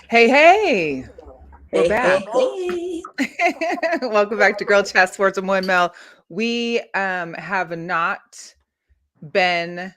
Hey, hey, we're Hey, hey, back. hey. Welcome back to Girl Chat Sports with Mo Mel. We have not been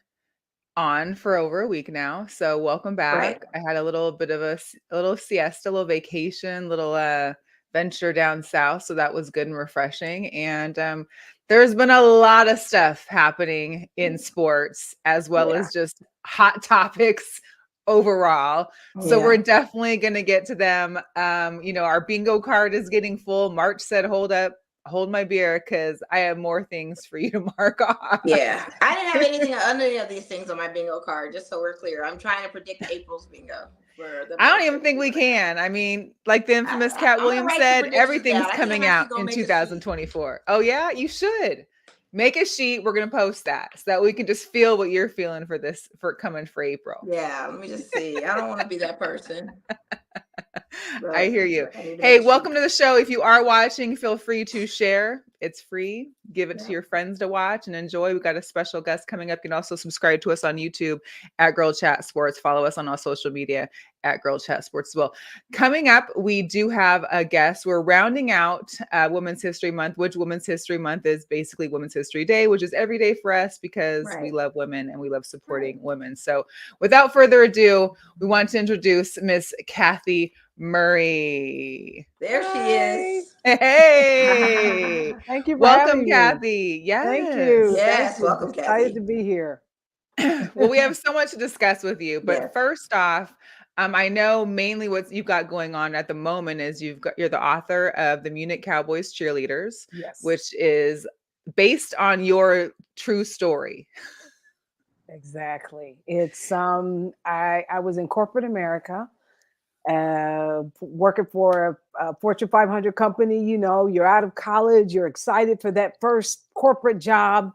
on for over a week now, so welcome Right. back. I had a little bit of a little siesta, a little vacation, little venture down south, so that was good and refreshing. And there's been a lot of stuff happening in sports as well Yeah. as just hot topics overall. So we're Yeah. definitely going to get to them. Our bingo card is getting full. March said, "Hold up, hold my beer because I have more things for you to mark off." Yeah. I didn't have anything any of these things on my bingo card, just so we're clear. I'm trying to predict April's bingo for the I don't month even that think we're we in. can. I mean, like the infamous Cat I'm gonna Williams write some said, predictions everything's down. I think I'm coming actually out gonna in make a sheet. 2024. Oh, yeah, you should make a sheet. We're going to post that so that we can just feel what you're feeling for this, for coming for April. Yeah, let me just see. I don't want to be that person, I but hear you. I need to make Hey, a sheet. welcome to the show. If you are watching, feel free to share. It's free. Give it to Yeah. your friends to watch and enjoy. We got a special guest coming up. You can also subscribe to us on YouTube at Girl Chat Sports. Follow us on all social media at Girl Chat Sports as well. Coming up, we do have a guest. We're rounding out Women's History Month, which Women's History Month is basically Women's History Day, which is every day for us because we Right. love women and we love Right. supporting women. So without further ado, we want to introduce Miss Kathy Murray. There she Hi. is. Hey, Thank you for welcome, having me. Kathy. Thank you. Yes. Thank Yes. you. Welcome, Excited to Kathy. be here. Well, we have so much to discuss with you, but Yes. first off, I know mainly what you've got going on at the moment is you're the author of the Munich Cowboys Cheerleaders, Yes, which is based on your true story. exactly. It's I was in corporate America, working for a Fortune 500 company. You know, you're out of college, you're excited for that first corporate job,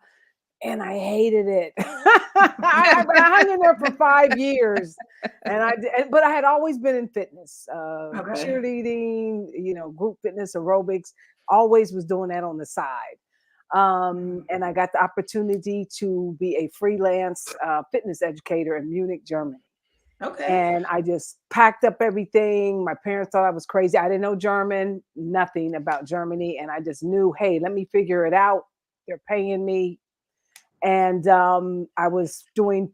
and I hated it. I hung in there for 5 years, but I had always been in fitness, Okay. cheerleading, you know, group fitness, aerobics. Always was doing that on the side, and I got the opportunity to be a freelance fitness educator in Munich, Germany. Okay. And I just packed up everything. My parents thought I was crazy. I didn't know German, nothing about Germany, and I just knew, hey, let me figure it out. They're paying me, and I was doing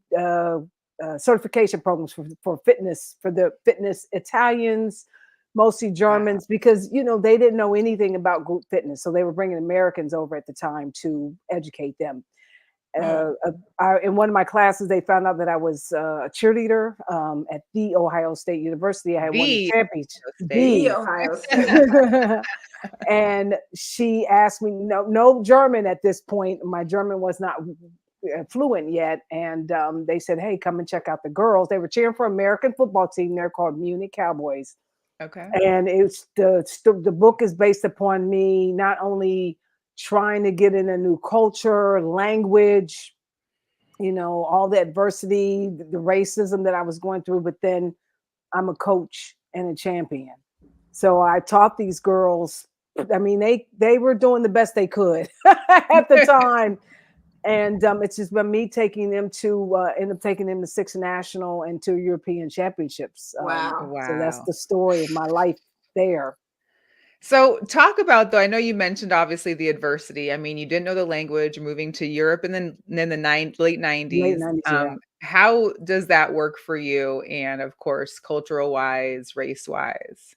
certification programs for fitness, for the fitness Italians, mostly Wow. Germans, because you know they didn't know anything about group fitness, so they were bringing Americans over at the time to educate them. Mm. In one of my classes, they found out that I was a cheerleader at the Ohio State University. I had won the The championship. State. The The Ohio State. and she asked me, no German at this point. My German was not fluent yet, and they said, "Hey, come and check out the girls." They were cheering for American football team. They're called Munich Cowboys, Okay. and it's the book is based upon me not only trying to get in a new culture, language, you know, all the adversity, the racism that I was going through, but then I'm a coach and a champion. So I taught these girls. I mean, they were doing the best they could at the time, and it's just been me taking them to end up taking them to six national and two European championships. Wow. So that's Wow. the story of my life there. So talk about though, I know you mentioned obviously the adversity. I mean, you didn't know the language, moving to Europe and then the late Late 90s. '90s, yeah. How does that work for you? And of course, cultural wise, race wise.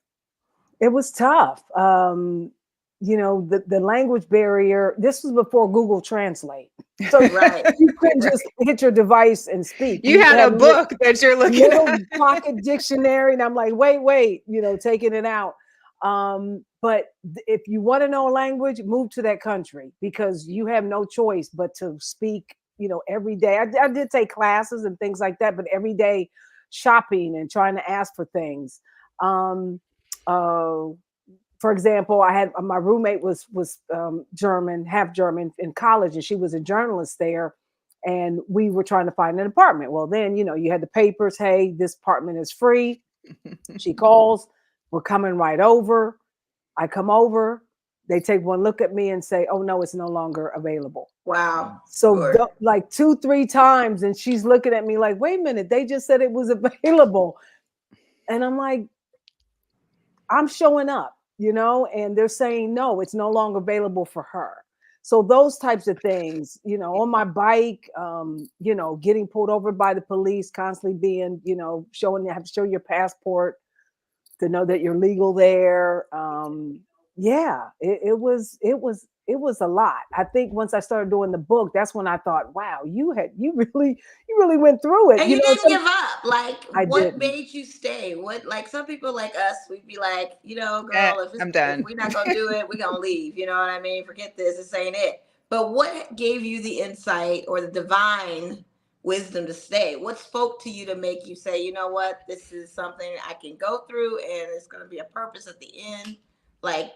It was tough. You know, the language barrier. This was before Google Translate, so Right. you couldn't just Right. hit your device and speak. You You had a had book that you're looking little at. pocket dictionary, and I'm like, wait, you know, taking it out. But if you want to know a language, move to that country because you have no choice but to speak. You know, every day. I did take classes and things like that, but every day shopping and trying to ask for things. Um, uh, for example, I had my roommate was German, half German in college, and she was a journalist there. And we were trying to find an apartment. Well, then you know you had the papers. Hey, this apartment is free. She calls. We're coming right over. I come over. They take one look at me and say, "Oh no, it's no longer available." Wow. So Lord. like two, three times, and she's looking at me like, "Wait a minute, they just said it was available," and I'm like, I'm showing up, and they're saying, no, it's no longer available for her. So those types of things, on my bike, getting pulled over by the police, constantly being, showing you have to show your passport to know that you're legal there. Yeah, it was a lot. I think once I started doing the book, that's when I thought, wow, you really went through it. And you didn't give up. Like, I what didn't. made you stay? What, like, some people like us, we'd be like, Eh, girl, I'm if done. we're not gonna do it, we're gonna leave. You know what I mean? Forget this. This ain't it. But what gave you the insight or the divine wisdom to stay? What spoke to you to make you say, you know what, this is something I can go through, and it's gonna be a purpose at the end? Like,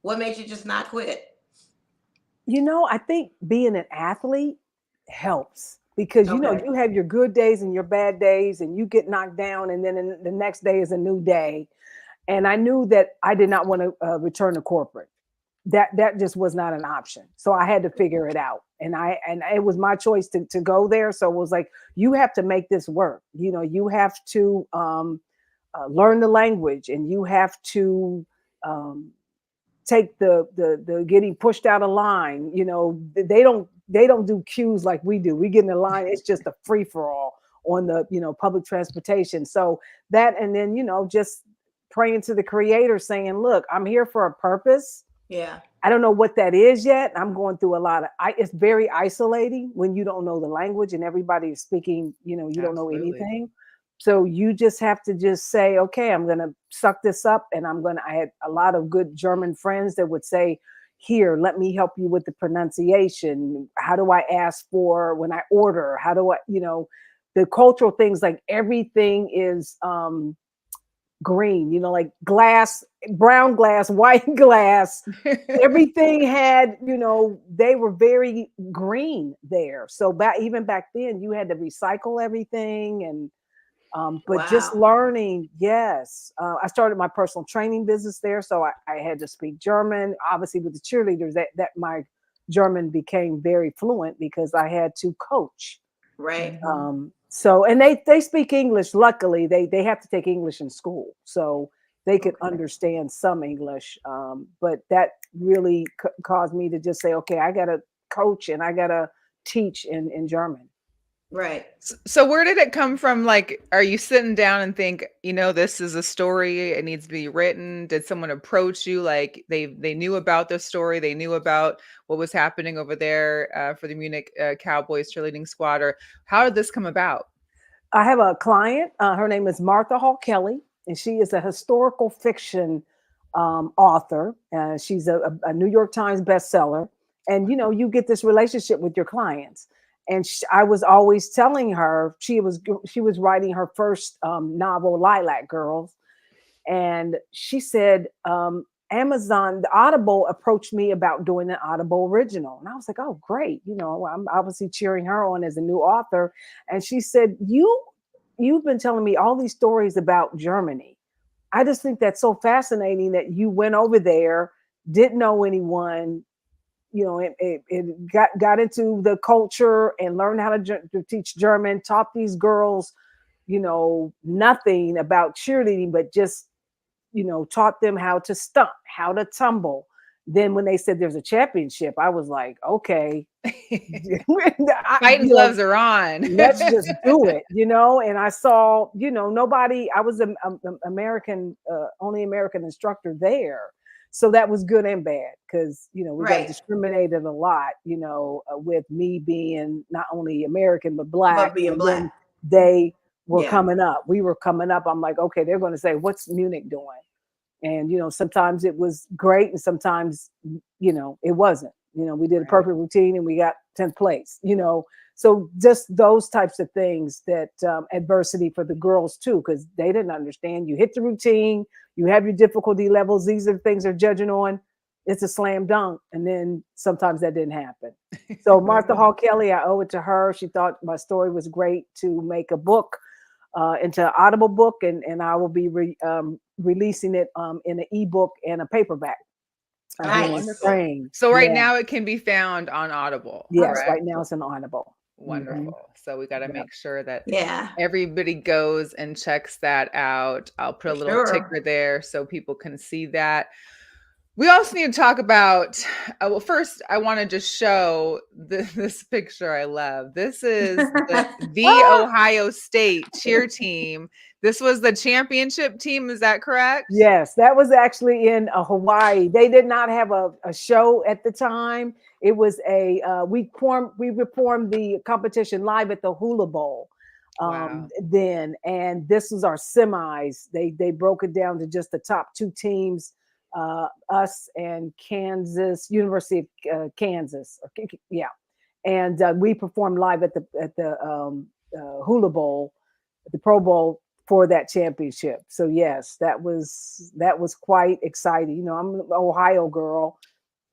what made you just not quit? I think being an athlete helps because Okay. you have your good days and your bad days, and you get knocked down, and then the next day is a new day. And I knew that I did not want to return to corporate. That just was not an option. So I had to figure it out, and it was my choice to go there. So it was like, you have to make this work. You have to learn the language, and you have to um, take the getting pushed out of line. They don't do cues like we do. We get in the line, it's just a free for all on the public transportation. So that, and then just praying to the creator, saying, look, I'm here for a purpose. Yeah. I don't know what that is yet. I'm going through a lot of it's very isolating when you don't know the language and everybody is speaking, you don't know Absolutely. anything. So you just have to just say, okay, I'm going to suck this up. And I had a lot of good German friends that would say, here, let me help you with the pronunciation. How do I ask for when I order? How do I, the cultural things, like everything is green, like glass, brown glass, white glass. Everything had, they were very green there. So even back then, you had to recycle everything. And but just Wow. learning, yes. I started my personal training business there, so I had to speak German. Obviously, with the cheerleaders, that my German became very fluent because I had to coach. Right. So, and they speak English. Luckily, they have to take English in school, so they could Okay. understand some English. But that really caused me to just say, okay, I got to coach and I got to teach in German. Right. So where did it come from? Like, are you sitting down and think, this is a story, it needs to be written? Did someone approach you? Like they knew about the story, they knew about what was happening over there for the Munich Cowboys cheerleading squad, or how did this come about? I have a client. Her name is Martha Hall Kelly, and she is a historical fiction author. She's a New York Times bestseller. And you get this relationship with your clients. And I was always telling her she was writing her first novel, Lilac Girls, and she said, Amazon, the Audible approached me about doing an Audible original. And I was like, oh, great. I'm obviously cheering her on as a new author. And she said, you've been telling me all these stories about Germany. I just think that's so fascinating that you went over there, didn't know anyone, it got into the culture and learned how to teach German, taught these girls, nothing about cheerleading, but just taught them how to stunt, how to tumble. Then when they said there's a championship, I was like, okay, Fighting gloves are on. let's just do it, And I saw, nobody. I was an American, only American instructor there, so that was good and bad because we got Right. discriminated a lot, with me being not only American but Black. But being And Black. then they were Yeah. coming up. We were coming up. I'm like, okay, they're going to say, what's Munich doing? And sometimes it was great, and sometimes it wasn't. We did a perfect routine and we got 10th place. So just those types of things, that adversity for the girls too, because they didn't understand. You hit the routine, you have your difficulty levels. These are the things they're judging on. It's a slam dunk, and then sometimes that didn't happen. So Martha Hall Kelly, I owe it to her. She thought my story was great to make a book. Into an Audible book, and I will be releasing it in an ebook and a paperback. Nice. Wonderful. So right Yeah. now it can be found on Audible. Yes, correct? right now it's an Audible. Wonderful. So we got to Yeah. make sure that Yeah, everybody goes and checks that out. I'll put for a little sure. ticker there so people can see that. We also need to talk about, well, first, I want to just show this picture I love. This is the Ah! Ohio State cheer team. This was the championship team. Is that correct? Yes, that was actually in Hawaii. They did not have a show at the time. It was we performed the competition live at the Hula Bowl Wow. then, and this was our semis. They broke it down to just the top two teams, us and Kansas, University of Kansas. Yeah, and we performed live at the Hula Bowl, the Pro Bowl for that championship. So yes, that was quite exciting. You know, I'm an Ohio girl,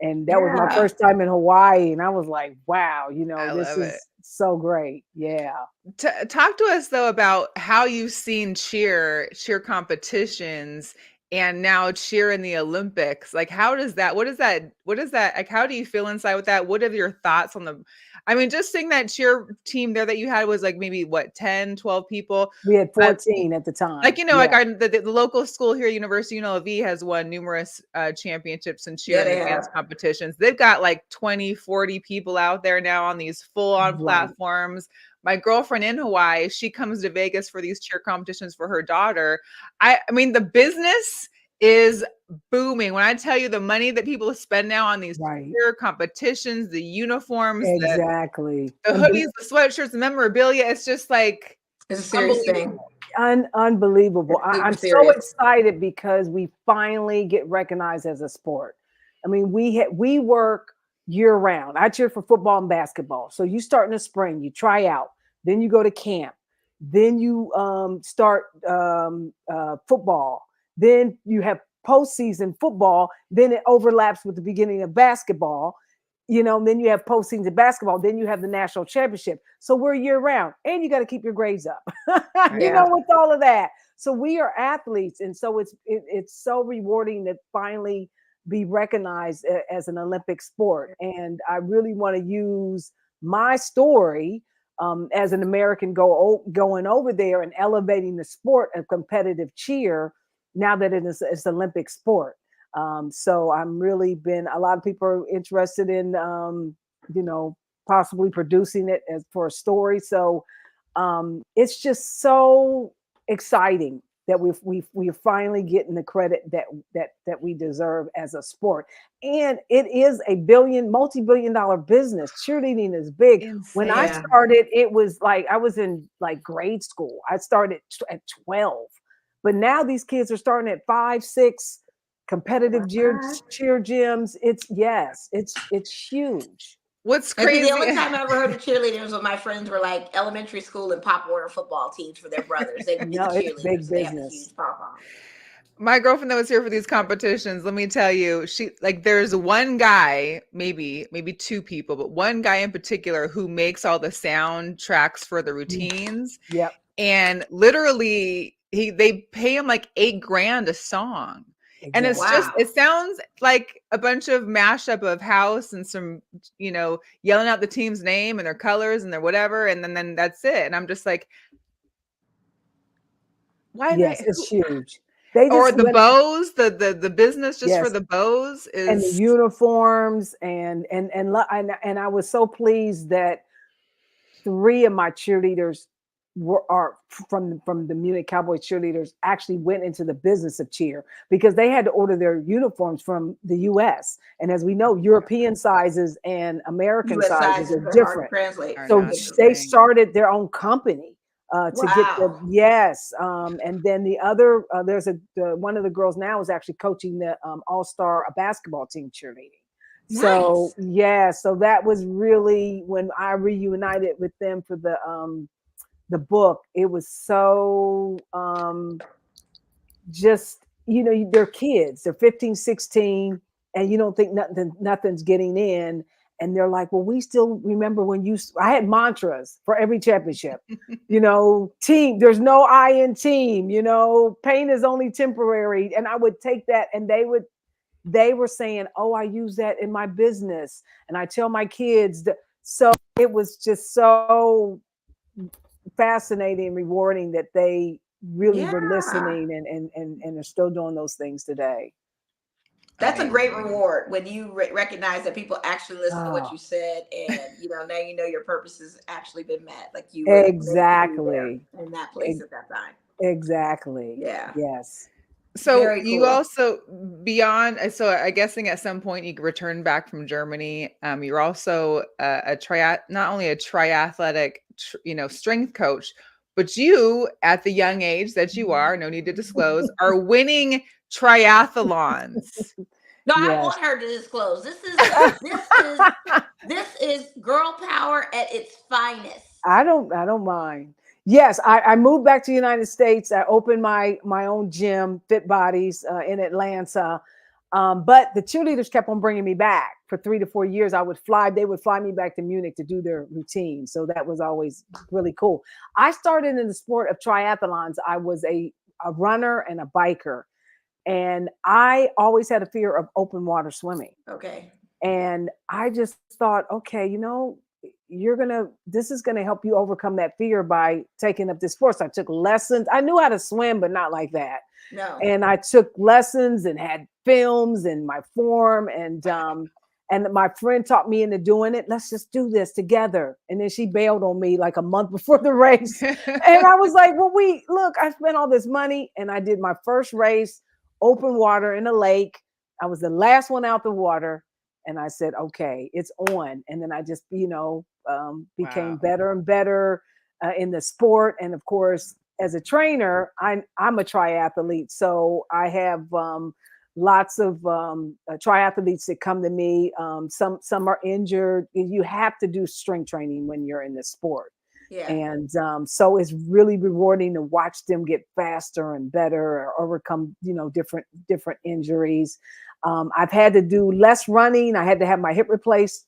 and that was my Yeah. first time in Hawaii, and I was like, wow, you know, I this love it. is so great. Yeah. Talk to us though about how you've seen cheer competitions and now cheer in the Olympics. Like how does that like how do you feel inside with that? What are your thoughts on the I mean just seeing that cheer team there that you had was like maybe what 10, 12 people. We had Uh, 14 at the time. like like Yeah. the local school here, University UNLV, has won numerous championships in cheer Yeah, and they advanced have. competitions. They've got like 20, 40 people out there now on these full-on Right. platforms. My girlfriend in Hawaii, she comes to Vegas for these cheer competitions for her daughter. I mean, the business is booming. When I tell you the money that people spend now on these Right. cheer competitions, the uniforms, Exactly. the hoodies, the sweatshirts, the memorabilia, it's just like It's a serious thing. unbelievable. Unbelievable. It's super I'm so serious. excited because we finally get recognized as a sport. I mean, we work year round. I cheer for football and basketball. So you start in the spring, you try out, then you go to camp, then you start football, then you have postseason football, then it overlaps with the beginning of basketball. You know, then you have postseason basketball, then you have the national championship. So we're year round, and you got to keep your grades up. You Yeah. know, with all of that. So we are athletes, and so it's so rewarding to finally be recognized as an Olympic sport. And I really want to use my story as an American going over there and elevating the sport of competitive cheer now that it's Olympic sport. So I'm really been a lot of people are interested in you know, possibly producing it as for a story. So it's just so exciting that we're finally getting the credit that we deserve as a sport. And it is a multi-billion-dollar business. Cheerleading is big. When I Yeah. Insane. started, it was like I was in like grade school. I started at 12. But now these kids are starting at 5, 6 competitive What? cheer gyms. It's huge. What's And see, the crazy? only time I ever heard of cheerleaders was when my friends were like elementary school and Pop Warner football teams for their brothers. They would be the No, it's cheerleaders. big So they have a business. huge pom pom. My girlfriend that was here for these competitions, let me tell you, she like there's one guy, maybe two people, but one guy in particular who makes all the soundtracks for the routines. Yep. And literally they pay him like $8,000 a song. And it's Exactly. just Wow. it sounds like a bunch of mashup of house and some, yelling out the team's name and their colors and their whatever, and then that's it. And I'm just like, why Yes, they it's huge. They or just the went bows, the business just for yes, the bows and the is uniforms and I was so pleased that 3 of my cheerleaders are from the Munich Cowboys Cheerleaders actually went into the business of cheer because they had to order their uniforms from the US. And as we know, European sizes and American US sizes sizes are are hard to different. translate. are So not the they same. started their own company to get the Wow. yes. And then the other there's one of the girls now is actually coaching the all-star basketball team cheerleading. So Nice. yeah, so that was really when I reunited with them for the book. It was so just they're kids, they're 15, 16, and you don't think nothing's getting in, and they're like, well, we still remember when I had mantras for every championship. Team, there's no I in team. Pain is only temporary, and I would take that, and they were saying, oh, I use that in my business, and I tell my kids that So it was just so fascinating and rewarding that they really were Yeah. listening and are still doing those things today. That's a great Amazing. reward when you recognize that people actually listen to what Oh, you said, and now your purpose has actually been met. Like you were meant to be there exactly. in that place Ex- at that time. Exactly. Yeah, Yes. So very you cool. also beyond so I'm guessing at some point you returned back from Germany. You're also not only a triathletic strength coach, but you at the young age that you are, no need to disclose, are winning triathlons. No, I Yes. want her to disclose. This is this is girl power at its finest. I don't mind. Yes, I moved back to the United States. I opened my own gym, Fit Bodies, in Atlanta. But the cheerleaders kept on bringing me back for 3 to 4 years. They would fly me back to Munich to do their routine. So that was always really cool. I started in the sport of triathlons. I was a runner and a biker. And I always had a fear of open water swimming. Okay. And I just thought, okay, this is gonna help you overcome that fear by taking up this sport. So I took lessons. I knew how to swim, but not like that. No. And I took lessons and had films in my form. And my friend taught me into doing it. Let's just do this together. And then she bailed on me like a month before the race. And I was like, well, I spent all this money and I did my first race, open water in a lake. I was the last one out the water. And I said, okay, it's on. And then I just, became Wow. better and better in the sport. And of course, as a trainer, I'm a triathlete. So I have lots of triathletes that come to me. Some are injured. You have to do strength training when you're in the sport. Yeah. And so it's really rewarding to watch them get faster and better or overcome, different injuries. I've had to do less running. I had to have my hip replaced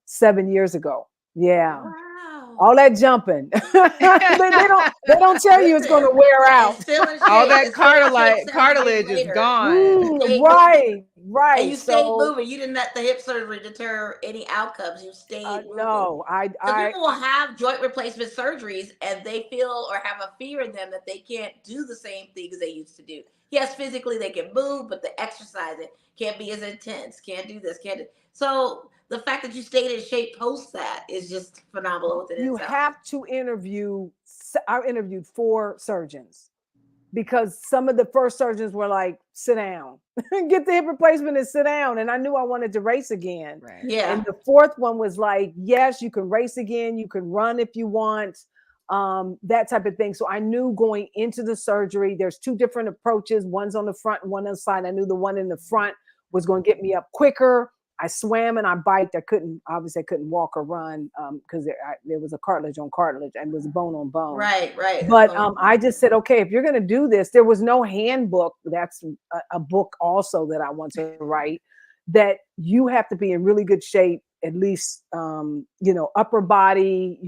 7 years ago. Yeah, Wow. all that jumping. They don't tell you it's going to Listen, wear it's out. still in All shape. that It's still in shape 7 years cartilage is later. gone. You stayed moving. Right, And right. you stayed So moving. You didn't let the hip surgery deter any outcomes. You stayed moving. no, I, Because I, people will have joint replacement surgeries and they feel or have a fear in them that they can't do the same things they used to do. Yes, physically they can move, but the exercising can't be as intense. Can't do this. Can't do. So the fact that you stayed in shape post that is just phenomenal within you itself. have to interview. I interviewed 4 surgeons because some of the first surgeons were like, sit down, get the hip replacement and sit down. And I knew I wanted to race again. Right. Yeah. And the fourth one was like, yes, you can race again. You can run if you want, that type of thing. So I knew going into the surgery, there's 2 different approaches. One's on the front and one on the side. I knew the one in the front was going to get me up quicker. I swam and I biked. I couldn't walk or run because there was a cartilage on cartilage and was bone on bone. Right. Right. That's But phenomenal. I just said, okay, if you're going to do this, there was no handbook. That's a book also that I want to write, that you have to be in really good shape, at least, upper body,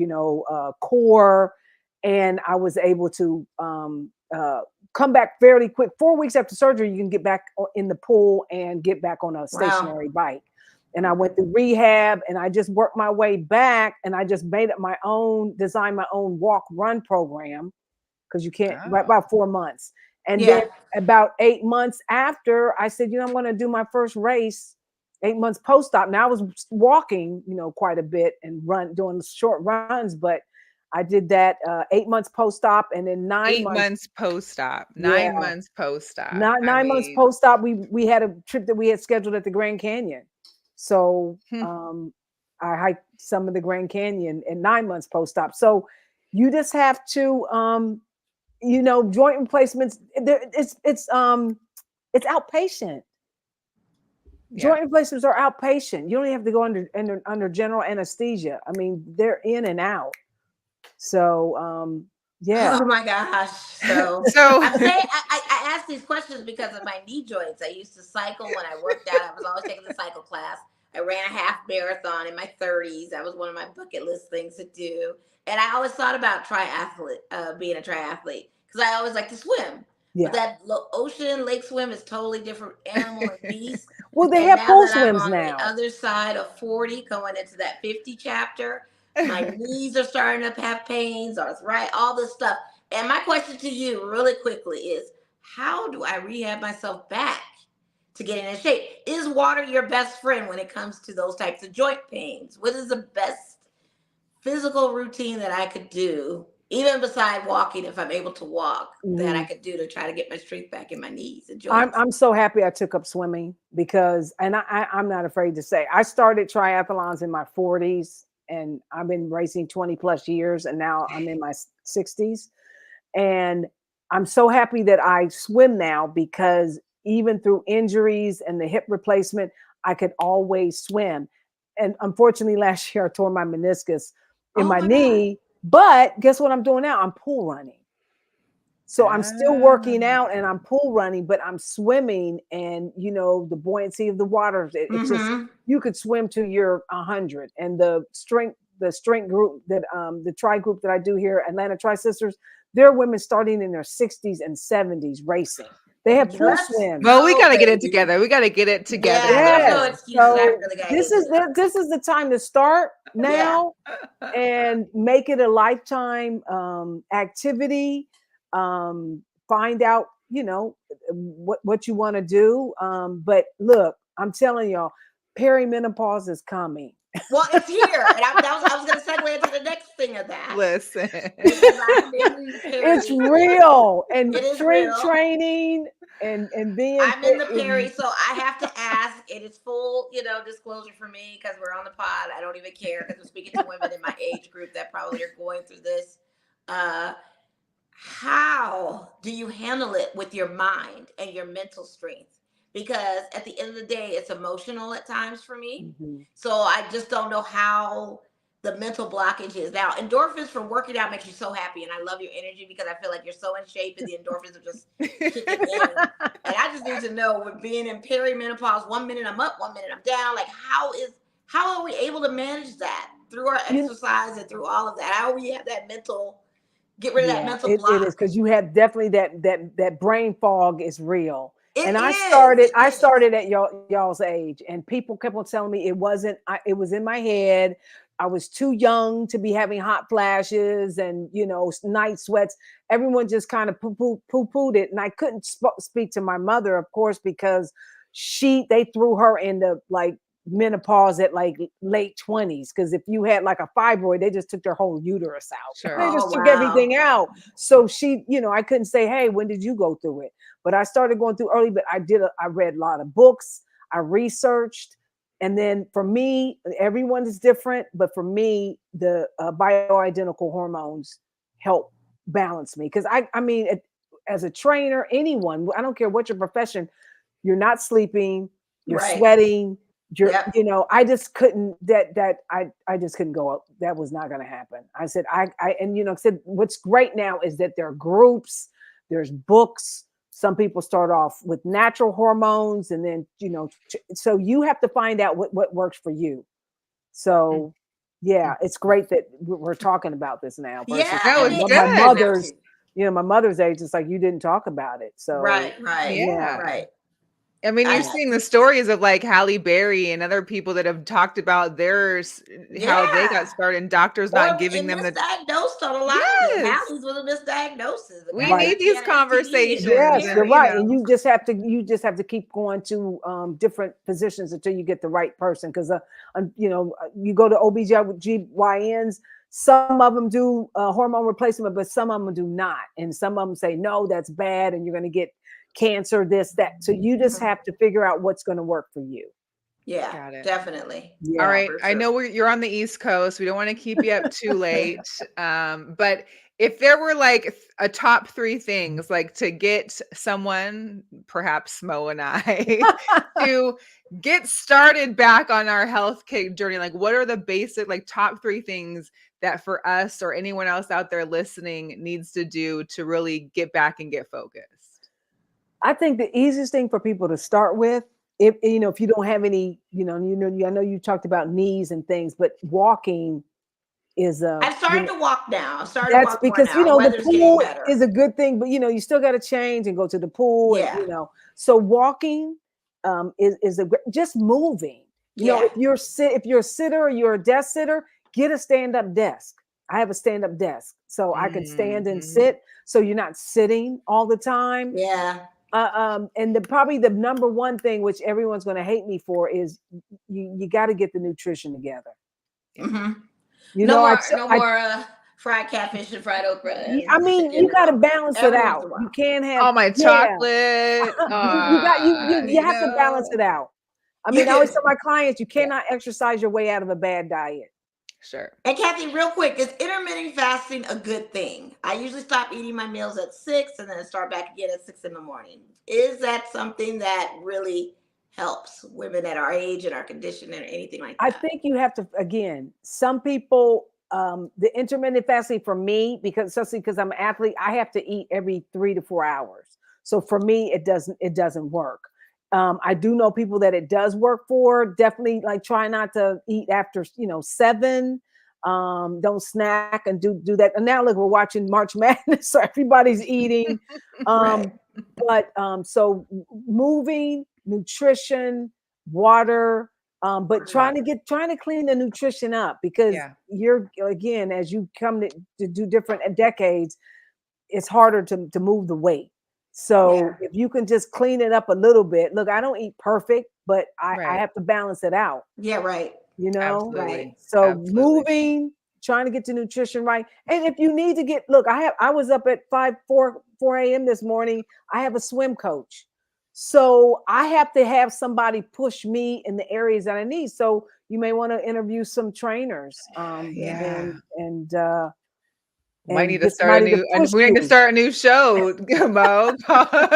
core. And I was able to come back fairly quick. 4 weeks after surgery, you can get back in the pool and get back on a stationary bike. And I went through rehab and I just worked my way back and I just designed my own walk run program because you can't, right, about 4 months. And then about 8 months after, I said, I'm going to do my first race, 8 months post-op. Now I was walking, quite a bit and doing short runs, but I did that 8 months post-op and then 9 8 months. months post-op. Yeah. 9 months post-op. Nine I months mean, post-op. We had a trip that we had scheduled at the Grand Canyon. So I hiked some of the Grand Canyon in 9 months post-op. So you just have to, joint replacements. It's outpatient. Joint replacements are outpatient. You don't have to go under general anesthesia. I mean, they're in and out. So yeah. Oh my gosh. So I'm saying I asked these questions because of my knee joints. I used to cycle when I worked out. I was always taking the cycle class. I ran a half marathon in my 30s. That was one of my bucket list things to do. And I always thought about being a triathlete because I always liked to swim. Yeah. But that ocean lake swim is totally different animal and beast. Well, they And have now pool that I'm swims on now. the other side of 40, going into that 50 chapter, my knees are starting to have pains, arthritis, all this stuff. And my question to you really quickly is, how do I rehab myself back to getting in shape? Is water your best friend when it comes to those types of joint pains? What is the best physical routine that I could do, even beside walking, if I'm able to walk, that I could do to try to get my strength back in my knees and joints? I'm so happy I took up swimming because, and I'm not afraid to say, I started triathlons in my 40s and I've been racing 20 plus years, and now I'm in my 60s. And I'm so happy that I swim now because even through injuries and the hip replacement, I could always swim. And unfortunately, last year I tore my meniscus in Oh my my God. knee. But guess what I'm doing now? I'm pool running. So I'm still working out and I'm pool running, but I'm swimming, and you know, the buoyancy of the water, it's just, you could swim to your 100. And the strength group that the tri group that I do here, Atlanta Tri Sisters, there are women starting in their 60s and 70s racing. They have pool Let's swims. Well, we go, got to get it baby. together. We got to get it together. Yeah, there's no Yes. excuses. I So really gotta this get is it. this is the time to start now and make it a lifetime activity. Find out, you know, what you want to do. But look, I'm telling y'all, perimenopause is coming. Well, it's here, and I was going to segue into the next thing of that. Listen, Because I'm in It's Perry. real, and It is strength real. training and being I'm in the fit Perry, is- so I have to ask. It is full, disclosure for me because we're on the pod. I don't even care because I'm speaking to women in my age group that probably are going through this. How do you handle it with your mind and your mental strength? Because at the end of the day, it's emotional at times for me. So I just don't know how the mental blockage is. Now, endorphins from working out makes you so happy, and I love your energy because I feel like you're so in shape and the endorphins are just kicking in. And I just need to know, with being in perimenopause, 1 minute I'm up, 1 minute I'm down. Like, how are we able to manage that through our exercise and through all of that? How do we have that mental, get rid of that mental block? It is, because you have definitely that brain fog is real. I It started at y'all's age, and people kept on telling me it wasn't. It was in my head. I was too young to be having hot flashes and, you know, night sweats. Everyone just kind of poo-pooed it, and I couldn't speak to my mother, of course, because they threw her into like menopause at like late 20s, because if you had like a fibroid, they just took their whole uterus out. Sure. They just took everything out. So she, you know, I couldn't say, hey, when did you go through it? But I started going through early. But I read a lot of books, I researched, and then for me, everyone is different, but for me, the bioidentical hormones help balance me, because I mean, as a trainer, anyone, I don't care what your profession, you're not sleeping, you're sweating, you know, I just couldn't, I just couldn't go up. That was not going to happen. I said, and you know, said what's great now is that there are groups, there's books. Some people start off with natural hormones, and then, you know, so you have to find out what works for you. So yeah, it's great that we're talking about this now. Yeah, that was My good. mother's, you know, my mother's age, it's like you didn't talk about it. So right. I mean, you're seeing the stories of like Halle Berry and other people that have talked about theirs, how they got started, and doctors not giving them the misdiagnosed on a lot of them. Hallie's was a misdiagnosis. We need these conversations. Yes, you're right. And you just have to keep going to different physicians until you get the right person. Because you know, you go to OBGYNs, some of them do hormone replacement, but some of them do not. And some of them say, no, that's bad, and you're going to get cancer, this, that. So you just have to figure out what's going to work for you. Yeah, got it. Definitely. Yeah, all right. I know you're on the East Coast. We don't want to keep you up too late. But if there were like a top 3 things, like to get someone, perhaps Mo and I, to get started back on our health journey, like what are the basic, like top 3 things that for us or anyone else out there listening needs to do to really get back and get focused? I think the easiest thing for people to start with, if you know, if you don't have any, I know you talked about knees and things, but walking I've started to walk now. I've started to that's walk more because, now. the Weather's getting pool better. is a good thing, but you still got to change and go to the pool. Yeah. And, so walking is just moving. Yeah. If you're a sitter or you're a desk sitter, get a stand-up desk. I have a stand-up desk, so I can stand and sit, so you're not sitting all the time. Yeah. And probably the number one thing, which everyone's going to hate me for, is you got to get the nutrition together. Mm-hmm. You no know, more fried catfish and fried okra. I mean, you got to balance it out. You can't have all my chocolate. You have to balance it out. I mean, I always tell my clients, you cannot exercise your way out of a bad diet. Sure. And Kathy, real quick, is intermittent fasting a good thing? I usually stop eating my meals at 6 and then start back again at 6 in the morning. Is that something that really helps women at our age and our condition and anything like that? I think you have to, again, some people, the intermittent fasting for me, especially because I'm an athlete, I have to eat every 3 to 4 hours. So for me, it doesn't work. I do know people that it does work for. Definitely, like, try not to eat after 7. Don't snack and do that. And now look, we're watching March Madness, so everybody's eating. Right. But so moving, nutrition, water, but trying to clean the nutrition up, because you're, again, as you come to do different decades, it's harder to move the weight. So if you can just clean it up a little bit. Look, I don't eat perfect, but I have to balance it out. Yeah, right. Absolutely. Right. So moving, trying to get the nutrition right. And if you need to I was up at 4 a.m. this morning. I have a swim coach. So I have to have somebody push me in the areas that I need. So you may want to interview some trainers. Might need to start we need to start a new show, Mo. Mo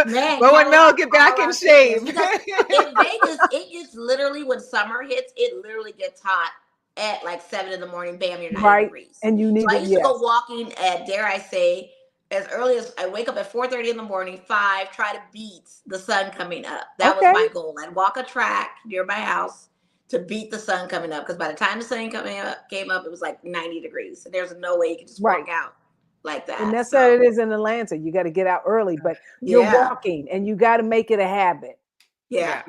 and Mel get back in shape. In Vegas, it gets literally, when summer hits, it literally gets hot at like 7 in the morning. Bam, you're 90 degrees. And you need I used to go walking at, dare I say, as early as I wake up at 4:30 in the morning, 5, try to beat the sun coming up. That was my goal. I'd walk a track near my house to beat the sun coming up, because by the time the sun came up, it was like 90 degrees. So there's no way you could just walk out like that. And that's how it is in Atlanta. You got to get out early, but you're walking, and you got to make it a habit. Yeah.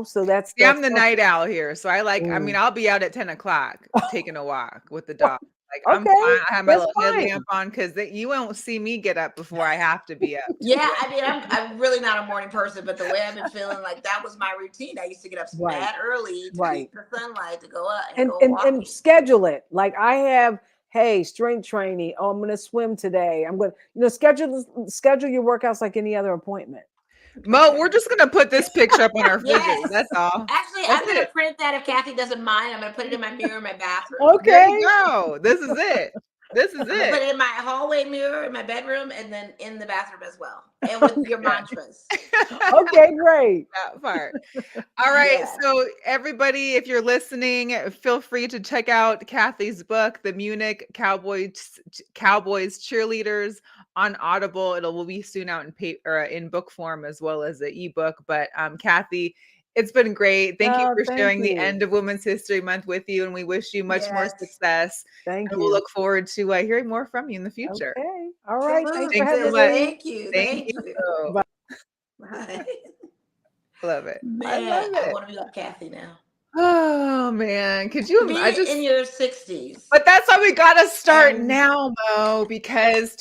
So that's I'm the night owl here. So I mean, I'll be out at 10 o'clock taking a walk with the dog. Like, I'm fine. I have my little headlamp on, because you won't see me get up before I have to be up. Yeah, I mean, I'm really not a morning person, but the way I've been feeling, like, that was my routine. I used to get up that early to get the sunlight, to go up and schedule it. Like, I have, hey, strength training. Oh, I'm going to swim today. I'm going to, schedule your workouts like any other appointment. Mo, we're just going to put this picture up on our fridges. That's all. Actually, I'm going to print that if Kathy doesn't mind. I'm going to put it in my mirror in my bathroom. Okay. There you go. This is it. This is it. Put it in my hallway mirror in my bedroom, and then in the bathroom as well. And with your mantras. Okay, great. That part. All right. So everybody, if you're listening, feel free to check out Kathy's book, The Munich Cowboys Cheerleaders, on Audible. It will be soon out in book form as well as the ebook. But Kathy, it's been great. Thank you for sharing the end of Women's History Month with you, and we wish you much more success. Thank you. We'll look forward to hearing more from you in the future. Okay. All right. Thanks for having me. Thank you. Thank you. Bye. Bye. Love it. Man, I love it. I want to be like Kathy now. Oh man, could you imagine? In your 60s. But that's why we gotta start now, Mo, because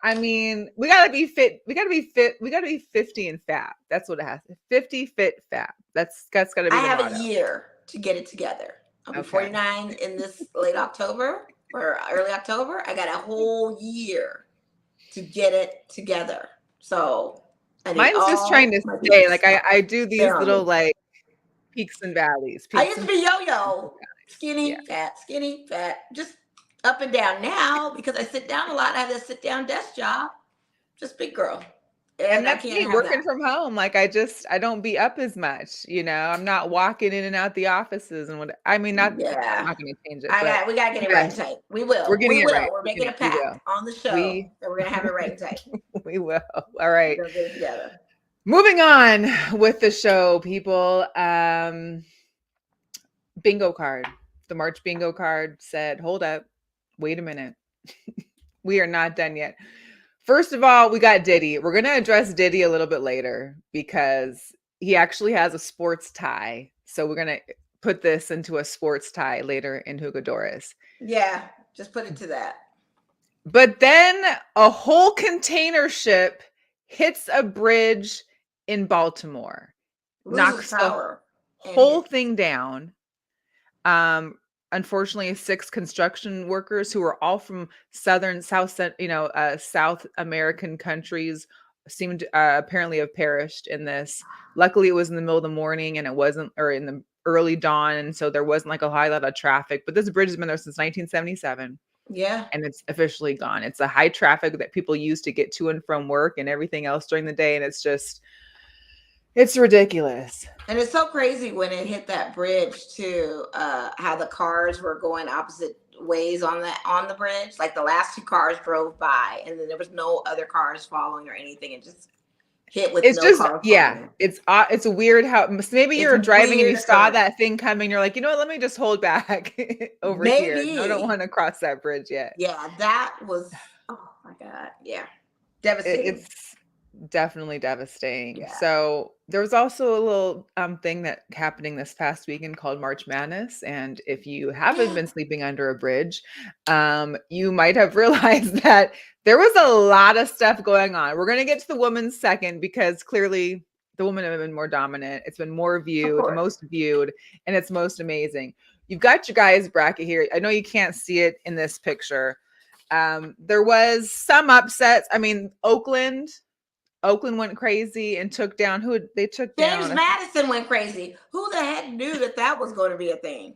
I mean, we gotta be fit. We gotta be fit. We gotta be 50 and fat. That's what it has. 50, fit, fat. That's gotta be. I have motto. A year to get it together. I'll be 49 in this late October or early October. I got a whole year to get it together. So mine's just trying to stay. Like I do these little like peaks and valleys. I used to be yo-yo, skinny, fat, just up and down. Now, because I sit down a lot, I have this sit-down desk job. Just big girl. And that's me working from home. Like I don't be up as much, I'm not walking in and out the offices and what I mean, I'm not going to change it. We got to get it right and tight. We will. We're getting it right. We're making a pact on the show that we're going to have it right and tight. We will. All right. We'll get it together. Moving on with the show, people. Bingo card. the March bingo card said, hold up, wait a minute. We are not done yet. First of all, we got Diddy. We're going to address Diddy a little bit later because he actually has a sports tie. So we're going to put this into a sports tie later in Jugadores. Yeah, just put it to that. But then a whole container ship hits a bridge in Baltimore, knocks the whole thing down. Unfortunately, 6 construction workers who are all from South American countries seemed to apparently have perished in this. Luckily, it was in the middle of the morning and it wasn't, or in the early dawn, and so there wasn't like a high lot of traffic. But this bridge has been there since 1977. Yeah. And it's officially gone. It's a high traffic that people use to get to and from work and everything else during the day. And it's ridiculous. And it's so crazy when it hit that bridge too, how the cars were going opposite ways on the bridge. Like the last 2 cars drove by and then there was no other cars following or anything. It just hit with no cars following. It's weird how maybe you're driving and you saw that thing coming. You're like, you know what? Let me just hold back over here. No, I don't want to cross that bridge yet. Yeah, that was, oh my God. Yeah. Devastating. It's definitely devastating. Yeah. So there was also a little thing that happening this past weekend called March Madness. And if you haven't been sleeping under a bridge, you might have realized that there was a lot of stuff going on. We're going to get to the women's second because clearly the women have been more dominant. It's been more viewed, most viewed, and it's most amazing. You've got your guys' bracket here. I know you can't see it in this picture. There was some upsets. I mean, Oakland went crazy and took down James Madison went crazy. Who the heck knew that was going to be a thing?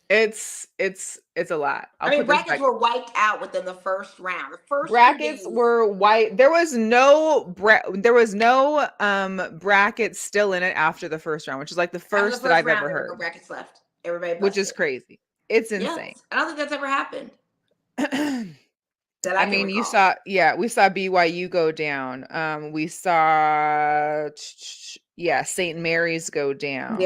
It's a lot. Brackets were wiped out within the first round. The first brackets were white. There was no brackets still in it after the first round, which is like the first that I've ever heard. No brackets left. Everybody busted. Which is crazy. It's insane. Yes. I don't think that's ever happened. We saw BYU go down. We saw St. Mary's go down.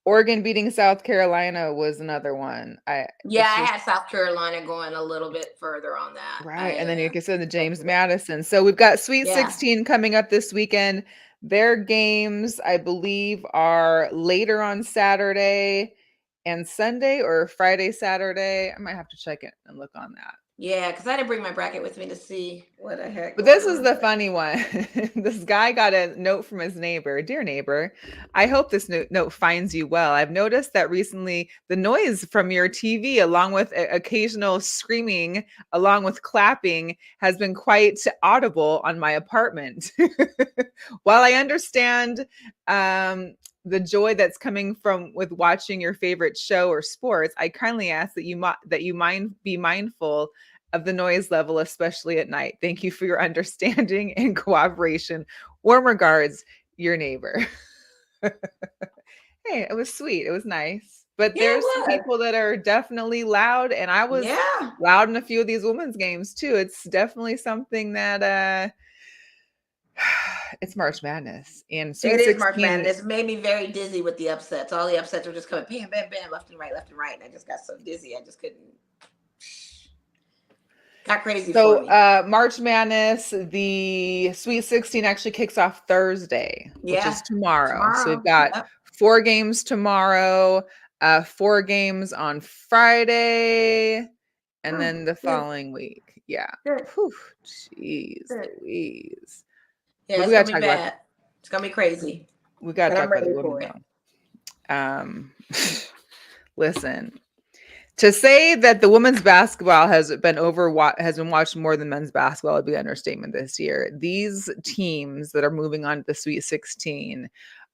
Oregon beating South Carolina was another one. I had South Carolina going a little bit further on that. Right. And then you can say the James Madison. So we've got Sweet 16 coming up this weekend. Their games, I believe, are later on Saturday and Sunday, or Friday, Saturday. I might have to check it and look on that. Yeah, because I didn't bring my bracket with me to see what the heck. But this is the funny one. This guy got a note from his neighbor. Dear neighbor, I hope this note finds you well. I've noticed that recently the noise from your TV, along with occasional screaming, along with clapping, has been quite audible on my apartment. While I understand the joy that's coming from with watching your favorite show or sports, I kindly ask that you be mindful of the noise level, especially at night. Thank you for your understanding and cooperation. Warm regards, your neighbor. Hey, it was sweet. It was nice. But there's some people that are definitely loud, and I was loud in a few of these women's games too. It's definitely something that it's March Madness. And it is March Madness. It made me very dizzy with the upsets. All the upsets were just coming bam, bam, bam, left and right. And I just got so dizzy. I just couldn't. Got crazy. So March Madness, the Sweet 16 actually kicks off Thursday, which is tomorrow. So we've got 4 games tomorrow, 4 games on Friday, and then the following week. Yeah. Whew, jeez Louise. Yeah, it's gonna be bad. It's gonna be crazy. We gotta talk about the women. Listen. To say that the women's basketball has been watched more than men's basketball would be an understatement this year. These teams that are moving on to the Sweet 16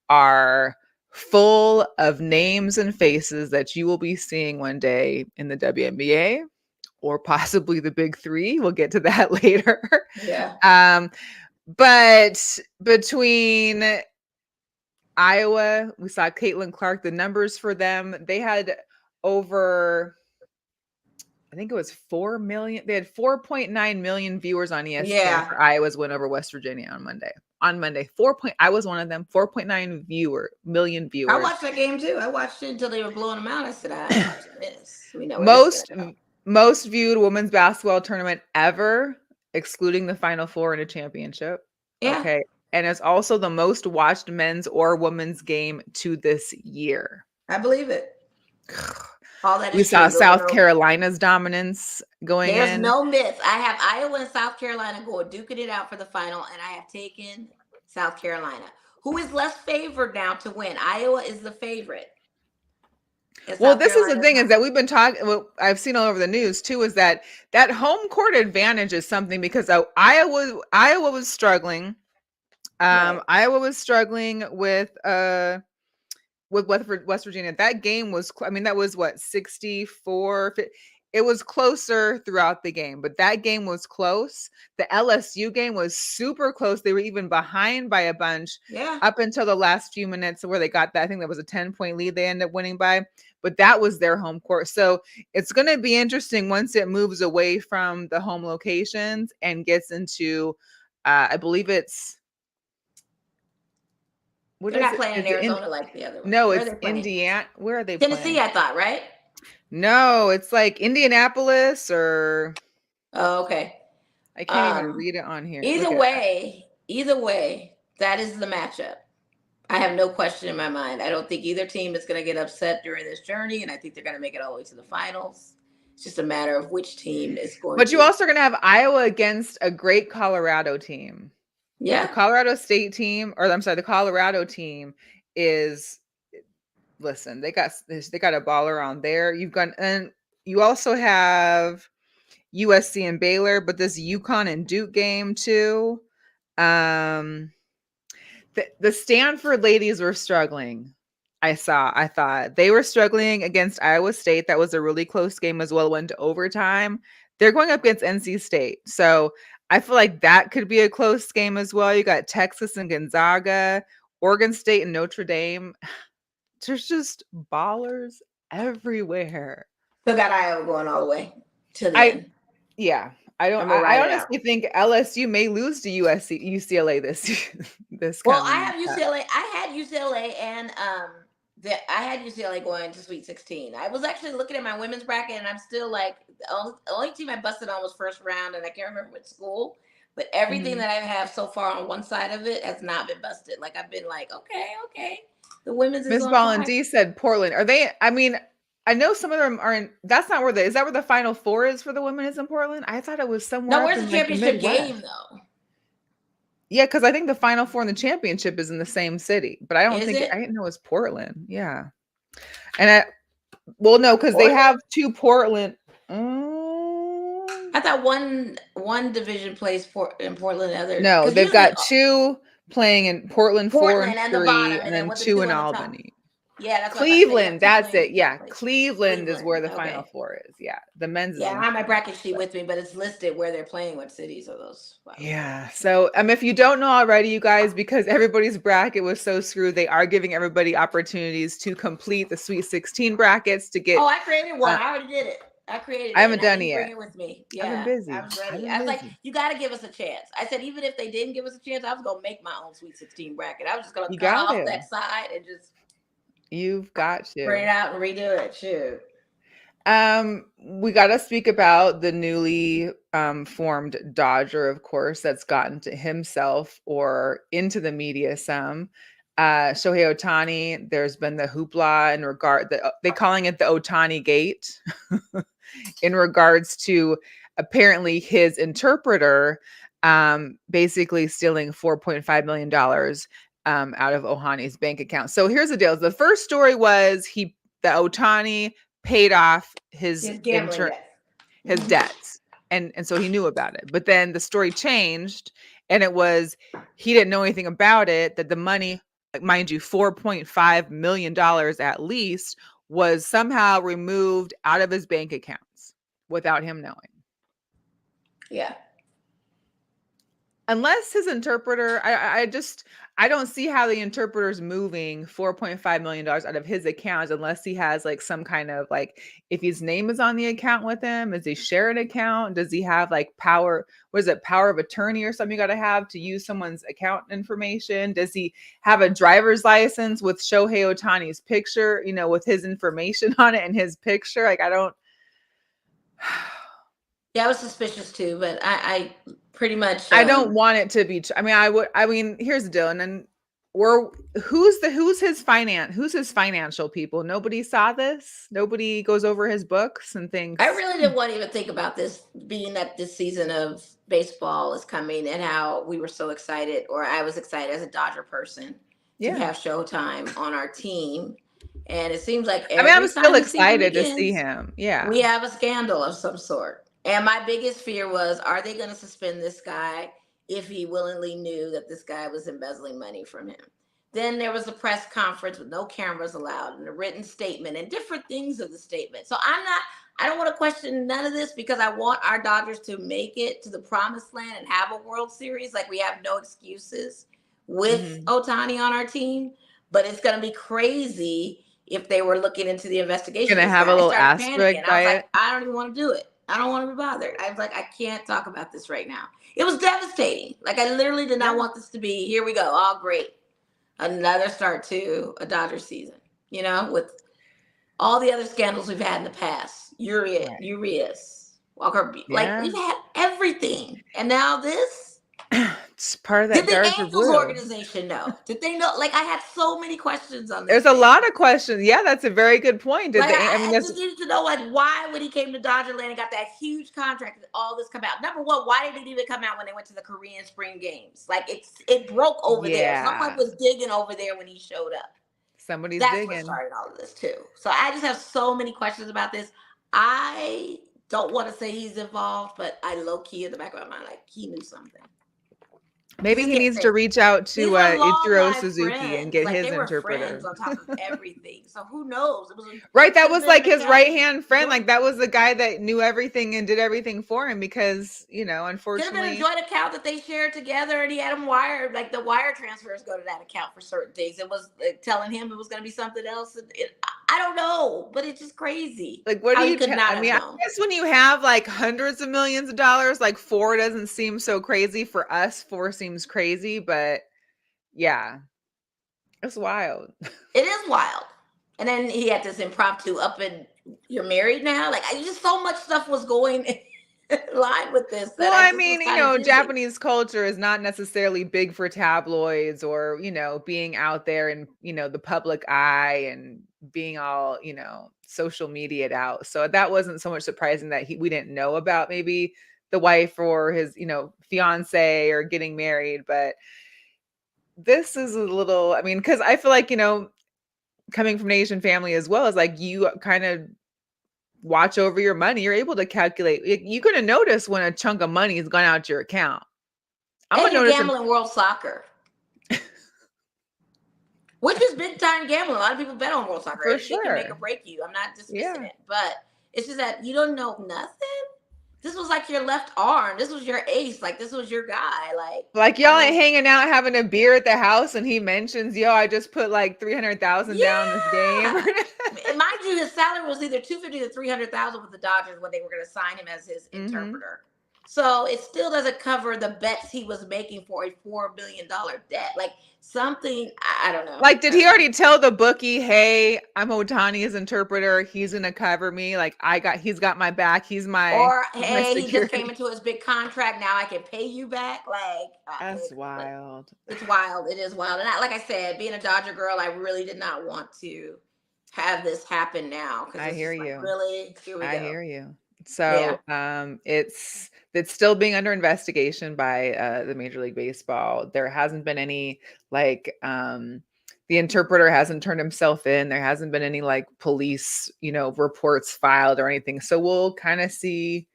are full of names and faces that you will be seeing one day in the WNBA or possibly the Big Three. We'll get to that later. Yeah. But between Iowa, we saw Caitlin Clark, the numbers for them, they had over, I think it was 4 million. They had 4.9 million viewers on ESPN for Iowa's win over West Virginia on Monday. on Monday. I was one of them. 4.9 million I viewers. watched that game too. I watched it until they were blowing them out. I said, I'm watching this. We know where this is gonna go. Most viewed women's basketball tournament ever, excluding the Final Four in a championship. Yeah. Okay. And it's also the most watched men's or women's game to this year. I believe it. All that We is saw true. South Carolina's dominance going There's in. no myth. I have Iowa and South Carolina duking it out for the final, and I have taken South Carolina, who is less favored now to win. Iowa is the favorite. Well, this is the thing is that we've been talking, well, I've seen all over the news too, is that home court advantage is something because Iowa was struggling. Right. Iowa was struggling with West Virginia. That game was, I mean, that was what, 64. It was closer throughout the game, but that game was close. The LSU game was super close. They were even behind by a bunch up until the last few minutes where they got that. I think that was a 10-point lead they ended up winning by, but that was their home court. So it's going to be interesting once it moves away from the home locations and gets into, I believe it's, they're not playing in Arizona like the other one. No, it's Indiana. Where are they playing? Tennessee, I thought, right? No, it's like Indianapolis or. Oh, okay. I can't even read it on here. Either way, that is the matchup. I have no question in my mind. I don't think either team is going to get upset during this journey, and I think they're going to make it all the way to the finals. It's just a matter of which team is going. But you also are going to have Iowa against a great Colorado team. Yeah, the Colorado State team, or I'm sorry, the Colorado team is. Listen, they got a baller on there. And you also have USC and Baylor, but this UConn and Duke game too. The Stanford ladies were struggling. I thought they were struggling against Iowa State. That was a really close game as well. Went to overtime. They're going up against NC State. So I feel like that could be a close game as well. You got Texas and Gonzaga, Oregon State and Notre Dame. There's just ballers everywhere. Still got Iowa going all the way to the end. Yeah. I honestly think LSU may lose to UCLA this. Well, I have UCLA. I had UCLA and I had UCLA going to Sweet 16. I was actually looking at my women's bracket, and I'm still like, the only team I busted on was first round, and I can't remember which school. But everything that I have so far on one side of it has not been busted. Like, I've been like, okay. The women's Miss Ball D said Portland. Are they? I mean, I know some of them are in. That's not where is that where the Final Four is for the women? Is in Portland? I thought it was somewhere. No, where's the championship game though? Yeah, because I think the Final Four and the championship is in the same city, but I don't think I didn't know it was Portland. Yeah, and no, because they have two Portland. I thought one division plays in Portland, the other. No, they've got two playing in Portland 4 and 3, and then 2 in Albany. Yeah, that's Cleveland. That's it. Yeah, Cleveland is where the Final Four is. Yeah, the men's. Yeah, I have my bracket sheet with me, but it's listed where they're playing, what cities are those. Yeah. So, if you don't know already, you guys, because everybody's bracket was so screwed, they are giving everybody opportunities to complete the Sweet 16 brackets to get. Oh, I created one. I already did it. I created it. I haven't done it yet. Bring it with me. Yeah, I've been busy. I was ready. I was like, you got to give us a chance. I said, even if they didn't give us a chance, I was going to make my own Sweet 16 bracket. I was just going to cut off that side and just. You've got to bring it out and redo it. Shoot. We got to speak about the newly formed Dodger, of course, that's gotten to himself or into the media some. Shohei Ohtani, there's been the hoopla in regard that they calling it the Ohtani Gate in regards to apparently his interpreter basically stealing $4.5 million out of Ohtani's bank account. So here's the deal. The first story was the Ohtani paid off his debts. And so he knew about it. But then the story changed and it was he didn't know anything about it, that the money, mind you, $4.5 million at least, was somehow removed out of his bank accounts without him knowing. Yeah. unless his interpreter, I don't see how the interpreter's moving $4.5 million out of his account unless he has like some kind of like, if his name is on the account with him, is he share an account? Does he have like power? Was it power of attorney or something you got to have to use someone's account information? Does he have a driver's license with Shohei Ohtani's picture, you know, with his information on it and his picture? Like, I don't. Yeah, I was suspicious too, but I pretty much. I don't want it to be. I mean, here's the deal, and then who's his financial people? Nobody saw this. Nobody goes over his books and thinks. I really didn't want to even think about this, being that this season of baseball is coming, and how we were so excited, or I was excited as a Dodger person to have Showtime on our team. And it seems like I'm still excited to see him. Yeah, we have a scandal of some sort. And my biggest fear was, are they going to suspend this guy if he willingly knew that this guy was embezzling money from him? Then there was a press conference with no cameras allowed and a written statement and different things of the statement. So I don't want to question none of this, because I want our Dodgers to make it to the promised land and have a World Series. Like, we have no excuses with Ohtani on our team, but it's going to be crazy if they were looking into the investigation. Going to have a little asterisk by it. Like, I don't even want to do it. I don't want to be bothered. I was like, I can't talk about this right now. It was devastating. Like, I literally did not want this to be, here we go. Oh, great. Another start to a Dodger season, you know, with all the other scandals we've had in the past. Urias, Walker, like, we've had everything. And now this. It's part of that. Did the Angels organization know? Did they know? Like, I had so many questions on this. There's a lot of questions. Yeah, that's a very good point. Did I just needed to know, like, why when he came to Dodgerland and got that huge contract, did all this come out? Number one, why did it even come out when they went to the Korean Spring Games? Like, it broke over there. Someone was digging over there when he showed up. Somebody's digging. That's what started all of this too. So I just have so many questions about this. I don't want to say he's involved, but I low key in the back of my mind, like, he knew something. Maybe he needs to reach out to Ichiro Suzuki and get his interpreter. On top of everything. So who knows? It was right. That was like his right-hand friend. Like, that was the guy that knew everything and did everything for him, because, you know, unfortunately. Could have been a joint account that they shared together, and he had him wired. Like, the wire transfers go to that account for certain things. It was telling him it was going to be something else. I don't know, but it's just crazy. Like, what do you I mean, I guess when you have like hundreds of millions of dollars, like 4 doesn't seem so crazy. For us, 4 seems crazy, but yeah, it's wild. It is wild. And then he had this impromptu up and you're married now. Like, just so much stuff was going in line with this. Well, I mean, you know, Japanese culture is not necessarily big for tabloids or, you know, being out there in, you know, the public eye and being all, you know, social media'd out. So that wasn't so much surprising that we didn't know about maybe the wife or his, you know, fiance or getting married. But this is a little, I mean, because I feel like, you know, coming from an Asian family as well, is like, you kind of watch over your money. You're able to calculate. You're going to notice when a chunk of money has gone out your account. I'm going to notice gambling World Soccer. Which is big time gambling. A lot of people bet on World Soccer. For sure. It can make or break you. I'm not dismissing it. But it's just that you don't know nothing. This was like your left arm. This was your ace. Like, this was your guy. Like y'all ain't hanging out having a beer at the house and he mentions, yo, I just put like 300,000 down this game. Mind you, his salary was either 250 to 300,000 with the Dodgers when they were going to sign him as his interpreter. So it still doesn't cover the bets he was making for a $4 billion debt. Like, something, I don't know. Like, did he already tell the bookie, hey, I'm Ohtani's interpreter. He's going to cover me. Like, he's got my back. He's my, or hey, he just came into his big contract. Now I can pay you back. Like, that's wild. It's wild. It is wild. And like I said, being a Dodger girl, I really did not want to have this happen now. I hear you. Like, really? Here we go. I hear you. So it's still being under investigation by the Major League Baseball. There hasn't been any like the interpreter hasn't turned himself in. There hasn't been any like police, you know, reports filed or anything. So we'll kind of see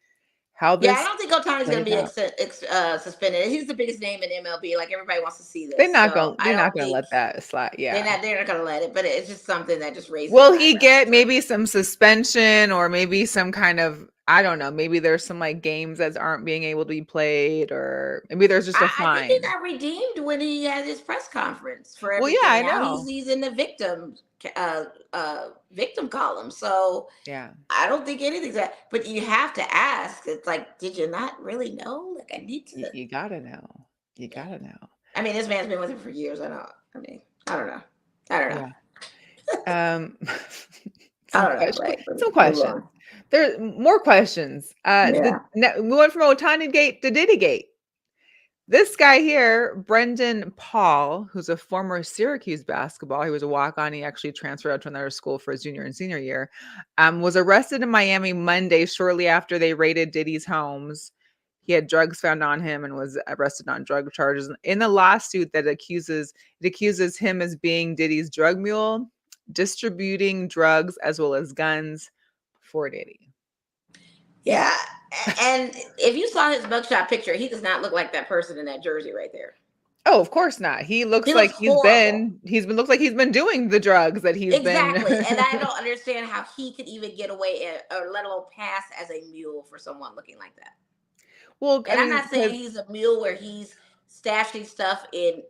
how this. Yeah, I don't think Ohtani's going to be suspended. He's the biggest name in MLB. Like, everybody wants to see this. They're not going to let that slide. Yeah, they're not going to let it. But it's just something that just raises. Will he get maybe some suspension or maybe some kind of? I don't know. Maybe there's some like games that aren't being able to be played, or maybe there's just a I think he fine. got redeemed when he had his press conference for Well, yeah, everything. I Now know. he's in the victim column. So Yeah. I don't think anything's that. But you have to ask. It's like, did you not really know? Like, I need to. You gotta know. You Yeah. gotta know. I mean, this man's been with him for years. I know. I mean, I don't know. I don't know. Yeah. Um, I some don't know. questions. Like, Some move questions. on. There's more questions. Yeah. We went from Otani Gate to Diddy Gate. This guy here, Brendan Paul, who's a former Syracuse basketball, he was a walk-on. He actually transferred out to another school for his junior and senior year, was arrested in Miami Monday shortly after they raided Diddy's homes. He had drugs found on him and was arrested on drug charges in the lawsuit that accuses him as being Diddy's drug mule, distributing drugs as well as guns for Diddy. Yeah. And if you saw his mugshot picture, he does not look like that person in that jersey right there. Oh, of course not. He looks He like looks he's horrible. looks like he's been doing the drugs that he's Exactly. been. And I don't understand how he could even get away or let alone pass as a mule for someone looking like that. Well, And I I'm mean, not saying he's a mule where he's stashing stuff in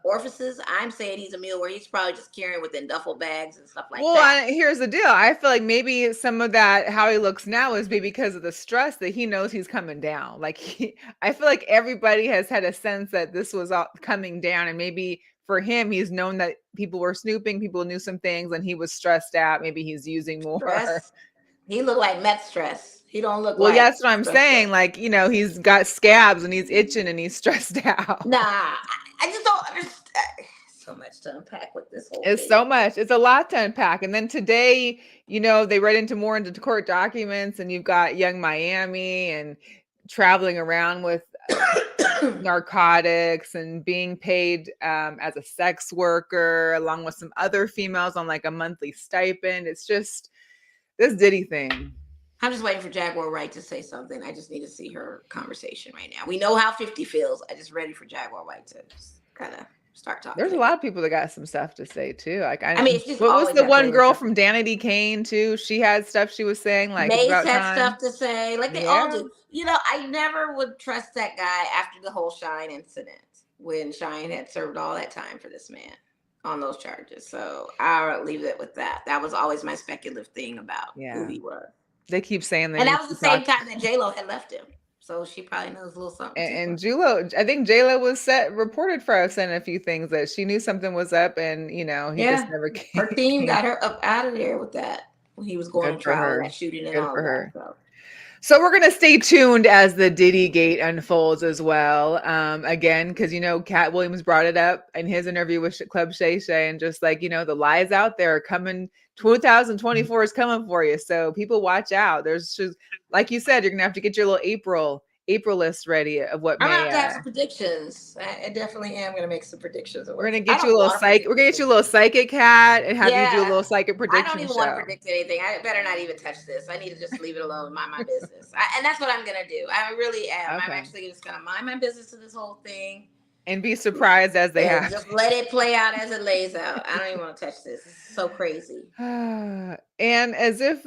orifices. I'm saying he's a mule where he's probably just carrying within duffel bags and stuff like that. Here's the deal. I feel like maybe some of that, how he looks now, is maybe because of the stress that he knows he's coming down. I feel like everybody has had a sense that this was all coming down, and maybe for him, he's known that people were snooping, people knew some things, and he was stressed out. Maybe he's using more. Stress. He looked like meth stress. He don't look Well, like that's what I'm saying. Like, he's got scabs and he's itching and he's stressed out. Nah, I just don't understand. So much to unpack with this whole It's thing. so much. It's a lot to unpack. And then today, they read into court documents, and you've got Young Miami and traveling around with narcotics and being paid as a sex worker, along with some other females on like a monthly stipend. It's just this Diddy thing. I'm just waiting for Jaguar Wright to say something. I just need to see her conversation right now. We know how 50 feels. I just ready for Jaguar Wright to just kind of start talking. There's a lot of people that got some stuff to say too. Like I mean, it's just what was always the that one flavor girl stuff. from Danity Kane too? She had stuff she was saying like it's Mace about had time. stuff to say. Like they all do. I never would trust that guy after the whole Shine incident when Shine had served all that time for this man on those charges. So I'll leave it with that. That was always my speculative thing about who he was. They keep saying that. And that was the same time that J-Lo had left him. So she probably knows a little something. And J-Lo, I think J-Lo was reported for us saying a few things that she knew something was up, and he just never came. Her team got her up out of there with that when he was going to trial, that shooting and all that. So we're gonna stay tuned as the Diddy Gate unfolds as well. Again, because Cat Williams brought it up in his interview with Club Shay Shay, and just like the lies out there are coming. 2024 is coming for you, so people watch out. There's just, like you said, you're gonna have to get your little April list ready of what I'm gonna have to have some predictions. I definitely am gonna make some predictions. We're gonna get you a little psychic. We're gonna get you a little psychic hat and have you do a little psychic prediction. I don't even want to predict anything. I better not even touch this. I need to just leave it alone, mind my business. And that's what I'm gonna do. I really am. Okay. I'm actually just gonna mind my business to this whole thing. And be surprised as they have. Just let it play out as it lays out. I don't even want to touch this. It's so crazy. And as if,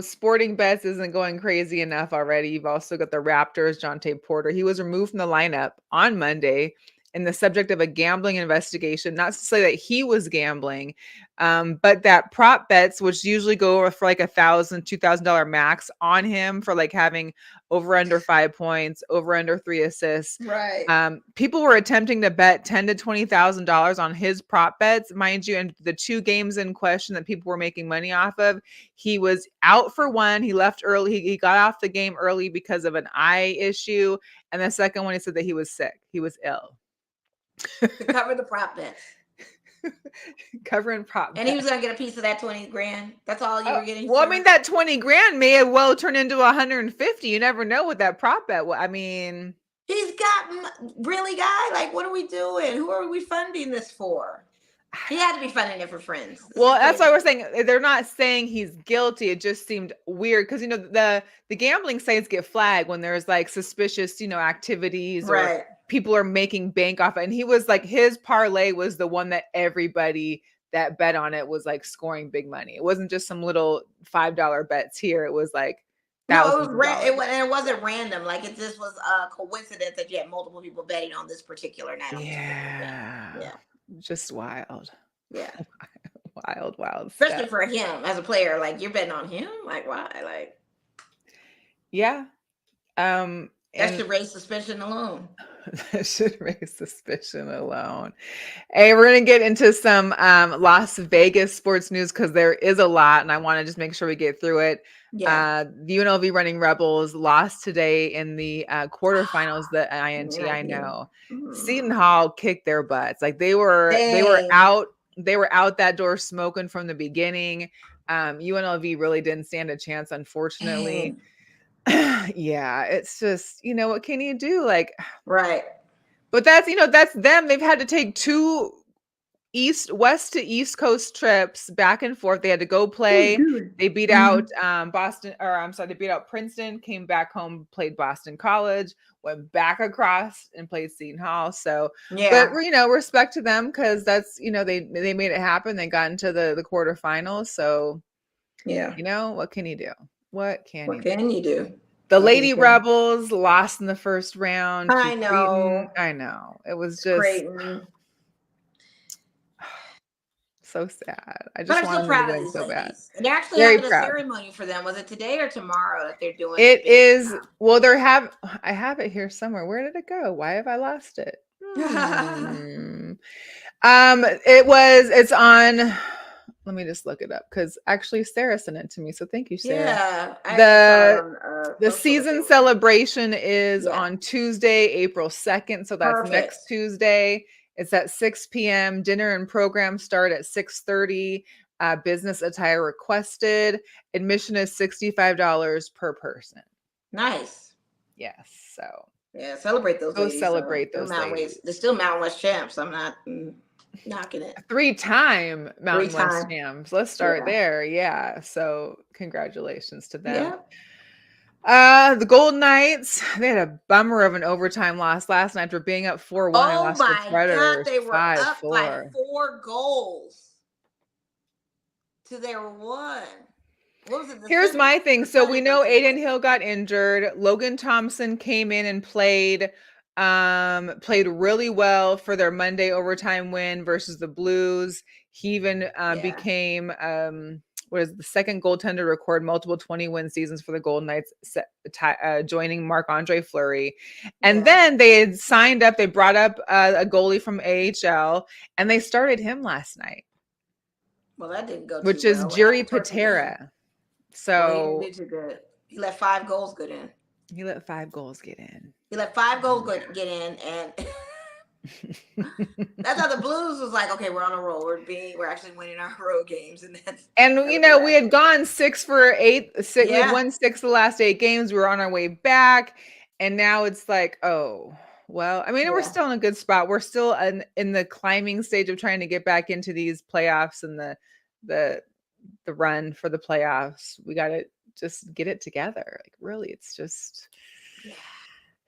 sporting bets isn't going crazy enough already, you've also got the Raptors, Jonte Porter. He was removed from the lineup on Monday in the subject of a gambling investigation. Not to say that he was gambling, but that prop bets, which usually go over for like $1,000, $2,000 max on him for like having over under 5 points, over under 3 assists. Right. People were attempting to bet $10,000 to $20,000 on his prop bets, mind you. And the 2 games in question that people were making money off of, he was out for one. He left early. He got off the game early because of an eye issue. And the second one, he said that he was sick. He was ill. To cover the prop bets. Covering prop bets. And he was gonna get a piece of that 20 grand. That's all you were getting. Well, I mean, that 20 grand may have well turned into 150. You never know with that prop bet. I mean, he's got really, guy. Like, what are we doing? Who are we funding this for? He had to be funding it for friends. Well, that's why we're saying they're not saying he's guilty. It just seemed weird because the gambling sites get flagged when there's like suspicious activities, right? Or people are making bank off it. And he was like, his parlay was the one that everybody that bet on it was like scoring big money. It wasn't just some little $5 bets here. It was like No, thousands of dollars. it wasn't random. Like it just was a coincidence that you had multiple people betting on this particular night. Yeah. Just wild. Yeah. Wild Especially stuff. for him as a player. Like you're betting on him? Like why? Like yeah. That should raise suspicion alone. That should raise suspicion alone. Hey, we're going to get into some Las Vegas sports news because there is a lot, and I want to just make sure we get through it. Yeah. The UNLV Running Rebels lost today in the quarterfinals, the INT, I know. Seton Hall kicked their butts. Like they were out that door smoking from the beginning. UNLV really didn't stand a chance, unfortunately. Yeah, it's just, what can you do? Like, right. But that's, that's them. They've had to take 2 west to east coast trips back and forth. They had to go play. They beat out they beat out Princeton, came back home, played Boston College, went back across and played Seton Hall. So, but respect to them because that's, they made it happen. They got into the quarterfinals. So, what can you do? What can you do? The Lady Rebels lost in the first round. I know. I know. It was just so sad. I just want them to win so bad. And they're actually having a ceremony for them. Was it today or tomorrow that they're doing it? Is well, I have it here somewhere. Where did it go? Why have I lost it? It's on. Let me just look it up because actually Sarah sent it to me. So thank you, Sarah. Yeah. The season celebration is on Tuesday, April 2nd. So that's next Tuesday. It's at 6 p.m. Dinner and program start at 6:30. Business attire requested. Admission is $65 per person. Nice. Yes. So celebrate those. Go celebrate those. They're still Mountain West champs. I'm not knocking it. 3-time Mountain West champs. Let's start there. Yeah. So congratulations to them. The Golden Knights, they had a bummer of an overtime loss last night after being up 4-1 and lost to the Predators. God, they were up by 4 goals to their 1. What was it? Here's my thing. So we know Aiden Hill got injured. Logan Thompson came in and played really well for their Monday overtime win versus the Blues. He even became the second goaltender to record multiple 20-win seasons for the Golden Knights, joining Marc-Andre Fleury. And then they had signed up, they brought up a goalie from AHL, and they started him last night. Well, that didn't go too which is Jiri Patera. So he did too good. He let 5 goals get in. He let 5 goals get in. Get in, and that's how the Blues was like, okay, we're on a roll. We're actually winning our road games, and we had gone 6 for 8. We had won 6 of the last 8 games. We were on our way back, and now it's like, oh well. I mean, we're still in a good spot. We're still in the climbing stage of trying to get back into these playoffs and the run for the playoffs. We got to just get it together. Like really, it's just.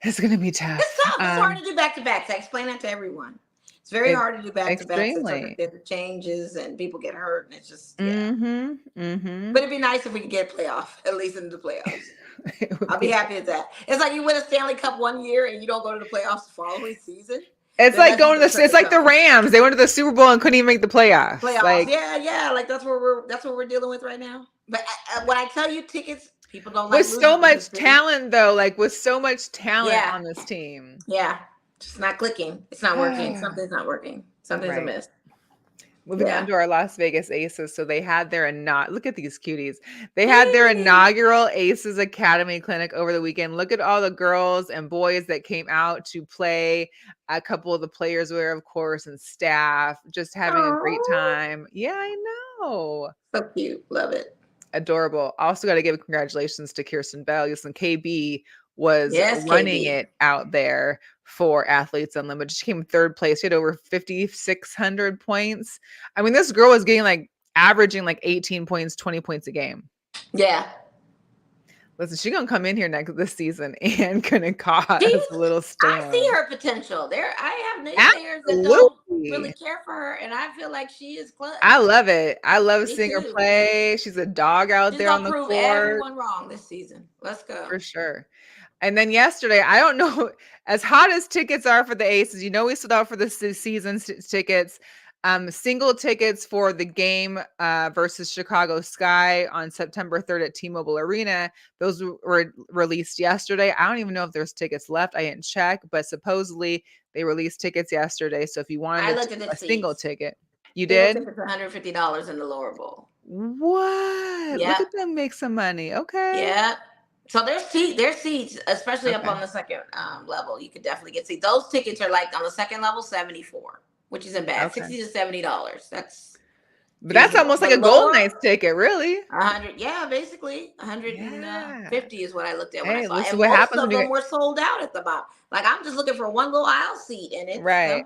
It's going to be tough. It's tough. It's hard to do back-to-backs. I explain that to everyone. It's very hard to do back-to-backs. Extremely. The changes and people get hurt, and it's just But it'd be nice if we could get a playoff, at least into the playoffs. I'll be happy with that. It's like you win a Stanley Cup one year and you don't go to the playoffs the following season. It's like it's like the Rams. They went to the Super Bowl and couldn't even make the playoffs. Like, like that's what we're dealing with right now. But when I tell you tickets. People don't like with so much talent, though, with so much talent on this team. Yeah. Just not clicking. It's not working. Something's not working. Something's amiss. Moving on to our Las Vegas Aces. So they had their look at these cuties. They had their inaugural Aces Academy clinic over the weekend. Look at all the girls and boys that came out to play. A couple of the players were, of course, and staff just having a great time. Yeah, I know. So cute. Love it. Adorable. Also got to give congratulations to Kirsten Bell. Listen, KB was running it out there for Athletes Unlimited. She came 3rd place. She had over 5,600 points. I mean, this girl was getting averaging 18 points, 20 points a game. Yeah. Listen, she gonna come in here this season and gonna cause She's, a little I storm. see her potential. I have naysayers that don't really care for her, and I feel like she is clutch. I love it. I love Me seeing her too. play. She's a dog out She's there on gonna the prove court. everyone wrong this season. Let's go. For sure. And then yesterday, I don't know, as hot as tickets are for the Aces, we sold out for the season tickets. Single tickets for the game versus Chicago Sky on September 3rd at T-Mobile Arena. Those were released yesterday. I don't even know if there's tickets left. I didn't check, but supposedly they released tickets yesterday. So if you wanted a single ticket, you did? It's $150 in the lower bowl. What? Yeah. Look at them make some money. Okay. Yeah. So there's seats, especially up on the second level. You could definitely get seats. Those tickets are like on the second level, $74, which isn't bad. $60 to $70. That's almost like a Golden Knights ticket, really. 100, yeah, basically 150 is what I looked at when I saw. Listen, And what most happens of them were sold out at the bottom. Like I'm just looking for one little aisle seat, and it's right.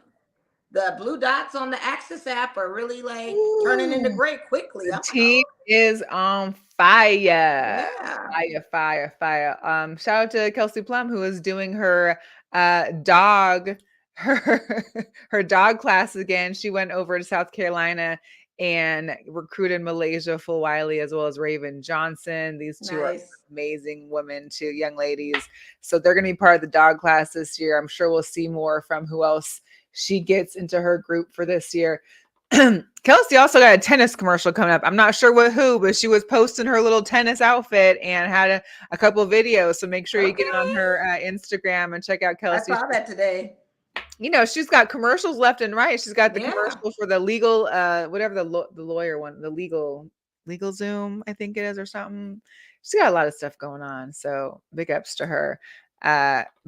The blue dots on the Axis app are really like turning into gray quickly. The team is on fire. Yeah. Fire. Shout out to Kelsey Plum, who is doing her dog class again. She went over to South Carolina and recruited Malaysia Full Wiley as well as Raven Johnson. These two are amazing women, two young ladies. So they're going to be part of the dog class this year. I'm sure we'll see more from who else she gets into her group for this year. Kelsey also got a tennis commercial coming up. I'm not sure who, but she was posting her little tennis outfit and had a couple of videos. So make sure you get on her Instagram and check out Kelsey. I saw that today. She's got commercials left and right. She's got the commercial for the legal, whatever the lawyer one, the legal Zoom, I think it is, or something. She's got a lot of stuff going on. So big ups to her.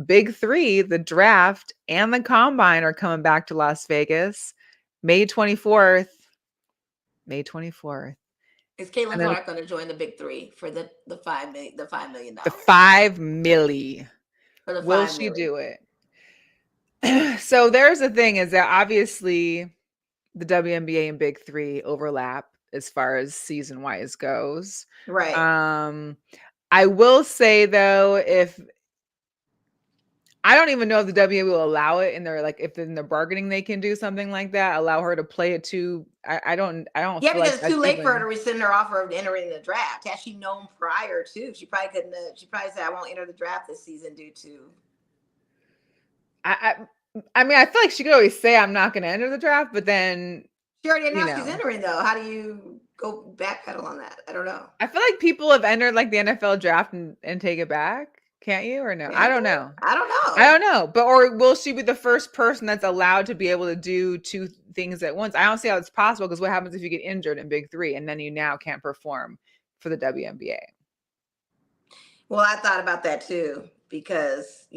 Big 3, the draft and the combine are coming back to Las Vegas, May 24th. Is Caitlin Clark going to join the Big 3 for the $5 million? The $5 million. Will she do it? So there's the thing is that obviously the WNBA and Big 3 overlap as far as season wise goes. Right. I will say though, I don't even know if the WNBA will allow it, and they're like, if in the bargaining they can do something like that, allow her to play it too. I don't. Yeah, because it's too late for her to rescind her offer of entering the draft. Had she known prior to, she probably couldn't. She probably said, "I won't enter the draft this season due to." I mean, I feel like she could always say, "I'm not going to enter the draft," but then she already announced she's entering. Though, how do you go backpedal on that? I don't know. I feel like people have entered like the NFL draft and take it back. Can't you or no? I don't know. But or will she be the first person that's allowed to be able to do two things at once? I don't see how it's possible, because what happens if you get injured in Big 3 and then you now can't perform for the WNBA? Well, I thought about that too, because,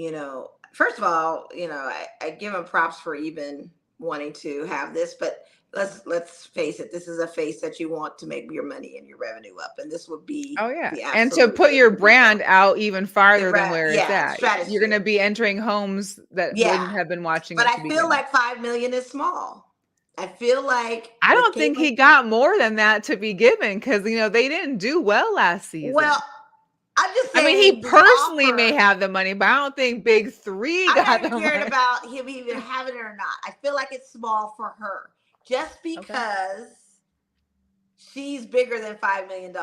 first of all, I give them props for even wanting to have this, but let's face it, this is a face that you want to make your money and your revenue up, and this would be and to put your brand out even farther than where it's at. Strategy. You're going to be entering homes that wouldn't have been watching. But I feel like $5 million is small. I feel like I don't think he got more than that to be given, because they didn't do well last season. Well, I'm just saying. I mean, he personally may have the money, but I don't think Big 3 got the money. I'm not cared about him even having it or not. I feel like it's small for her. Just because she's bigger than $5 million.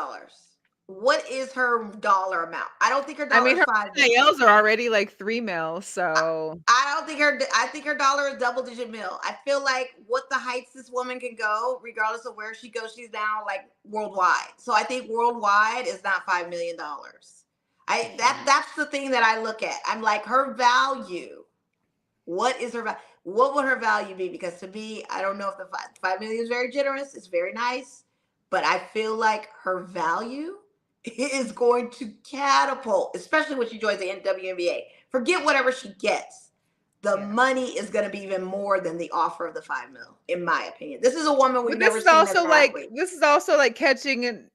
What is her dollar amount? I don't think her dollar is $5 million. Her are already like $3 million, so I think her dollar is double-digit mil. I feel like what the heights this woman can go, regardless of where she goes, she's now like worldwide. So I think worldwide is not $5 million. That's the thing that I look at. I'm like, her value. What is her value? What would her value be? Because to me, I don't know if the $5 million is very generous. It's very nice, but I feel like her value is going to catapult, especially when she joins the WNBA. Forget whatever she gets. The money is going to be even more than the offer of the $5 million, in my opinion. This is a woman we've never seen. This is also like catching,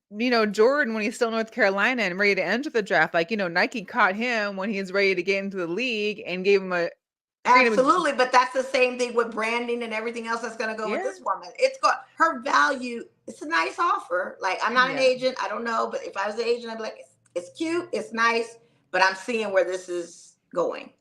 Jordan when he's still in North Carolina and ready to enter the draft. Like, Nike caught him when he's ready to get into the league and gave him Absolutely, but that's the same thing with branding and everything else that's going to go with this woman. It's got her value. It's a nice offer. Like, I'm not an agent. I don't know, but if I was an agent, I'd be like, It's cute, it's nice, but I'm seeing where this is going.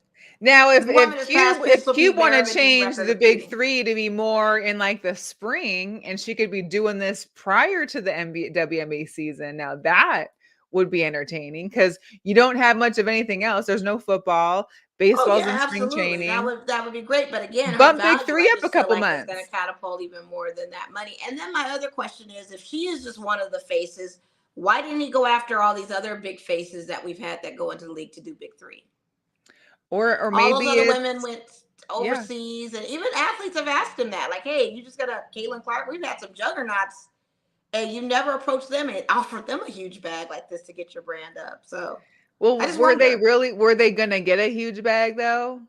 Now, The woman has passed If Pistol Cube Pete want to Maravich's change record the of big cheating. three to be more in like the spring, and she could be doing this prior to the WNBA season, now that would be entertaining because you don't have much of anything else. There's no football, Oh baseball's yeah, in spring absolutely. training. That would be great. But again, her Bump big value, three I up a just feel couple like it's going months. to catapult even more than that money. And then my other question is, if she is just one of the faces, why didn't he go after all these other big faces that we've had that go into the league to do big three? Or All maybe those other it's women went yeah. overseas, and even athletes have asked him that, like, "Hey, you just got a Caitlin Clark. We've had some juggernauts, and you never approached them and offered them a huge bag like this to get your brand up." So Well, I just wonder. were they gonna get a huge bag though?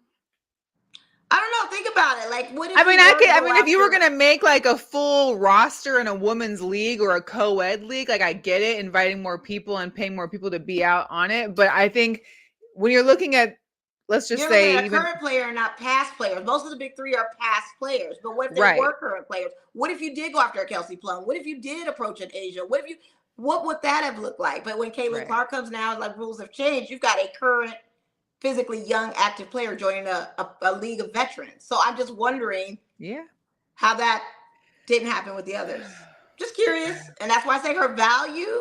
I don't know. Think about it. Like, what if I mean, he were to I go mean, if you were after? gonna make like a full roster in a women's league or a co-ed league, like I get it, inviting more people and paying more people to be out on it. But I think when you're looking at, let's just You're looking say at a even current player, not past players. Most of the big three are past players. But what if they right, were current players? What if you did go after a Kelsey Plum? What if you did approach an Asia? What would that have looked like? But when Caitlin right, Clark comes now, like rules have changed, you've got a current, physically young, active player joining a league of veterans. So I'm just wondering yeah. how that didn't happen with the others. Just curious. And that's why I say her value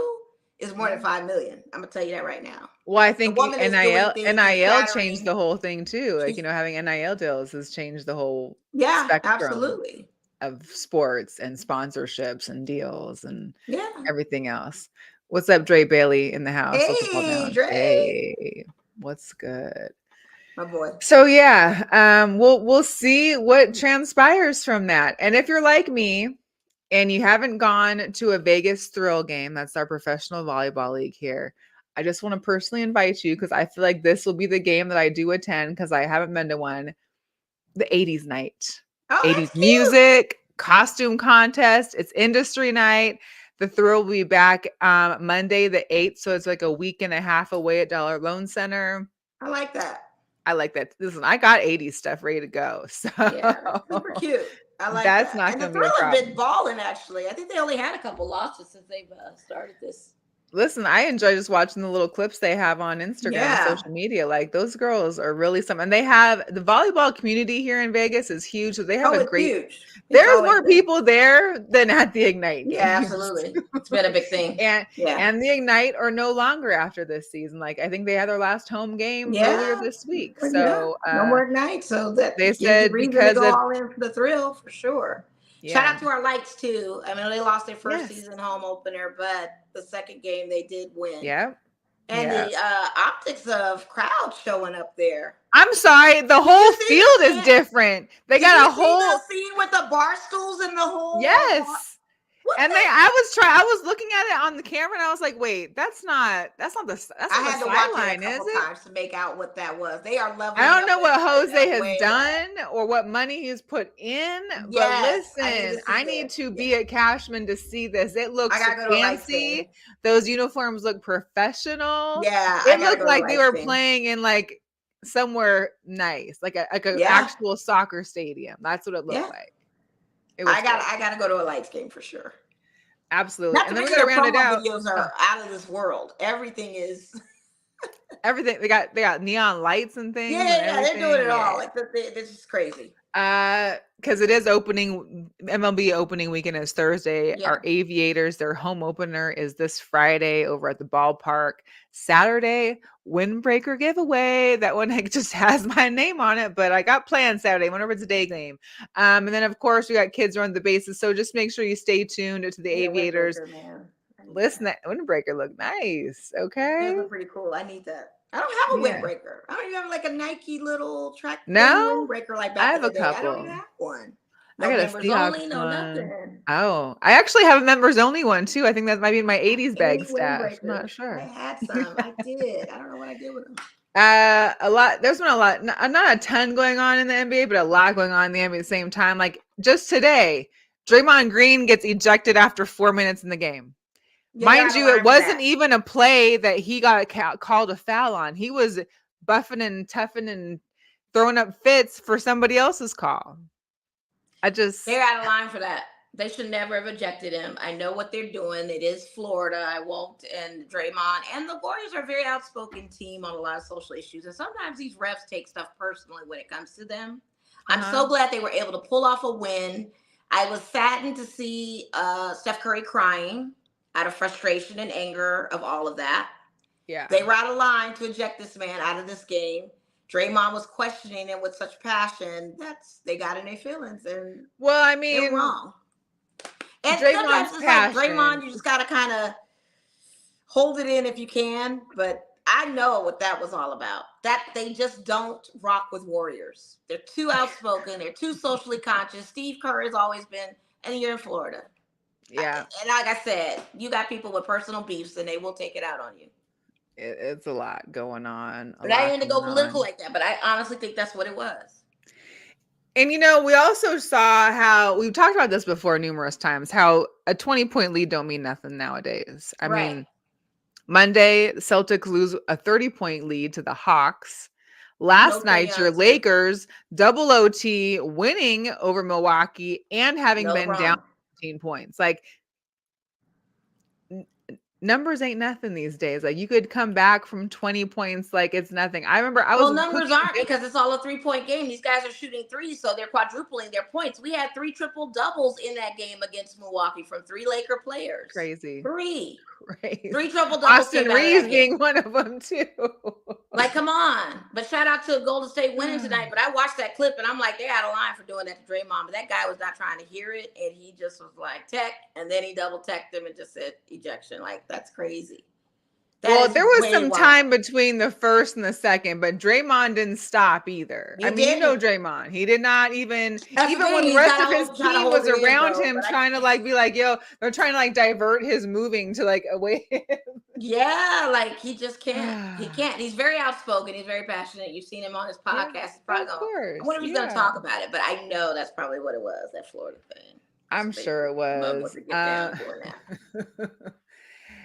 is more than Yeah. 5 million. I'm gonna tell you that right now. Well, I The think woman is doing things and NIL changed shattering. the whole thing too. Like, She's, having NIL deals has changed the whole yeah, spectrum absolutely. of sports and sponsorships and deals and Yeah. everything else. What's up, Dre Bailey in the house? What's up, all Hey, down? Dre. Hey, what's good? My boy. So yeah, we'll see what transpires from that. And if you're like me and you haven't gone to a Vegas Thrill game, that's our professional volleyball league here, I just want to personally invite you because I feel like this will be the game that I do attend because I haven't been to one. The 80s night, Oh, 80s that's cute. music, costume contest. It's industry night. The Thrill will be back Monday the 8th. So it's like a week and a half away at Dollar Loan Center. I like that. I like that. Listen, I got 80s stuff ready to go. So Yeah, that's super cute. I like that's that. not And the going to be a Thrill have been problem. balling, actually. I think they only had a couple losses since they've started this. Listen, I enjoy just watching the little clips they have on Instagram and Yeah. social media. Like those girls are really something. And they have the volleyball community here in Vegas is huge. So they have Oh, a it's great, huge. It's there's always more been. people there than at the Ignite Yeah, games. absolutely. It's been a big thing. and Yeah. the Ignite are no longer after this season. Like I think they had their last home game earlier Yeah. this week. Well, yeah. So No more Ignite. So that they gives you said reason to because go of all in for the Thrill for sure. Shout yeah. out to our lights too. I mean, they lost their first Yes. season home opener, but the second game they did win. Yeah. And Yeah. the optics of crowds showing up there. I'm sorry, the whole field is different. They got a whole the scene with the bar stools and the whole yes. What And the- I was looking at it on the camera and I was like, wait, that's not I had the to watch it sideline, a is couple it? times to make out what that was. They are leveling. I don't know up what in Jose a has way done or what money he's put in, but Yes, listen, I need this. to be at Cashman to see this. It looks I gotta go to a lights fancy. game. Those uniforms look professional. Yeah, It I gotta looked go to a like they lights were game. playing in like somewhere nice, like a Yeah. actual soccer stadium. That's what it looked Yeah. like. It was I gotta go to a lights game for sure. absolutely. Not to And then we mention gotta their round it promo out. videos are out of this world. Everything is Everything they got neon lights and things. yeah, And they're doing it everything. all. Like this is crazy. Because it is MLB opening weekend is Thursday. Yeah. Our Aviators, their home opener is this Friday over at the ballpark. Saturday, windbreaker giveaway. That one just has my name on it, but I got plans Saturday, whenever it's a day game. And then of course we got kids running the bases. So just make sure you stay tuned to the Aviators. Man. Listen, that windbreaker look nice. Okay. Those look pretty cool. I need that. I don't have a Yeah. windbreaker. I don't even have like a Nike little track No? windbreaker like I back have in the a day. I don't couple. even have one. I No got a members Seahawks only, no one. nothing. Oh, I actually have a members only one too. I think that might be in my 80s bag Any stash. I'm not windbreakers. sure. I had some. I did. I don't know what I did with them. A lot. There's been a lot, not a ton going on in the NBA, but a lot going on in the NBA at the same time. Like just today, Draymond Green gets ejected after 4 minutes in the game. You Mind gotta you, learn it from wasn't that. even a play that he got called a foul on. He was buffing and toughing and throwing up fits for somebody else's call. They're out of line for that. They should never have ejected him. I know what they're doing. It is Florida. I won't. And Draymond and the Warriors are a very outspoken team on a lot of social issues. And sometimes these refs take stuff personally when it comes to them. I'm so glad they were able to pull off a win. I was saddened to see Steph Curry crying out of frustration and anger of all of that. Yeah. They were out of line to eject this man out of this game. Draymond was questioning him with such passion. They got in their feelings. And well, I they're mean, wrong. And Draymond's sometimes it's passion. like Draymond, you just got to kind of hold it in if you can. But I know what that was all about. That they just don't rock with Warriors. They're too outspoken. They're too socially conscious. Steve Kerr has always been, and you're in Florida. Yeah. And like I said, you got people with personal beefs and they will take it out on you. It's a lot going on. But I didn't go political like that, but I honestly think that's what it was. And, we also saw how we've talked about this before numerous times, how a 20-point lead don't mean nothing nowadays. I mean, Monday, the Celtics lose a 30-point lead to the Hawks. Last night, your Lakers double OT winning over Milwaukee and having been down 15 points. Like, numbers ain't nothing these days. Like, you could come back from 20 points like it's nothing. I remember numbers aren't, because it's all a 3-point game. These guys are shooting threes, so they're quadrupling their points. We had 3 triple doubles in that game against Milwaukee from 3 Laker players. Crazy. 3 Crazy. 3 triple doubles. Austin Reeves being one of them too. Like, come on. But shout out to Golden State winning tonight. But I watched that clip and I'm like, they're out of line for doing that to Draymond. But that guy was not trying to hear it, and he just was like, tech, and then he double teched him and just said ejection. Like, that's crazy. Well, there was some time between the first and the second, but Draymond didn't stop either. I mean, Draymond. He did not even when the rest of his team was around him trying to like be like, yo, they're trying to like divert his moving to like away. Yeah, like he just can't. He can't. He's very outspoken. He's very passionate. You've seen him on his podcast. Yeah, he's probably I wonder if he's gonna talk about it, but I know that's probably what it was, that Florida thing. I'm sure it was.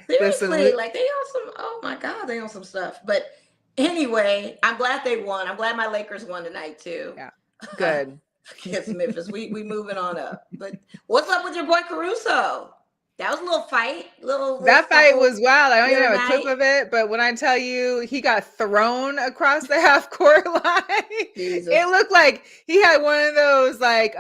Seriously, like they own some. Oh my God, they own some stuff. But anyway, I'm glad they won. I'm glad my Lakers won tonight too. Yeah, good. Against Memphis, we moving on up. But what's up with your boy Caruso? That was a little fight. That fight was wild. I don't even have a clip of it, but when I tell you he got thrown across the half court line, it looked like he had one of those like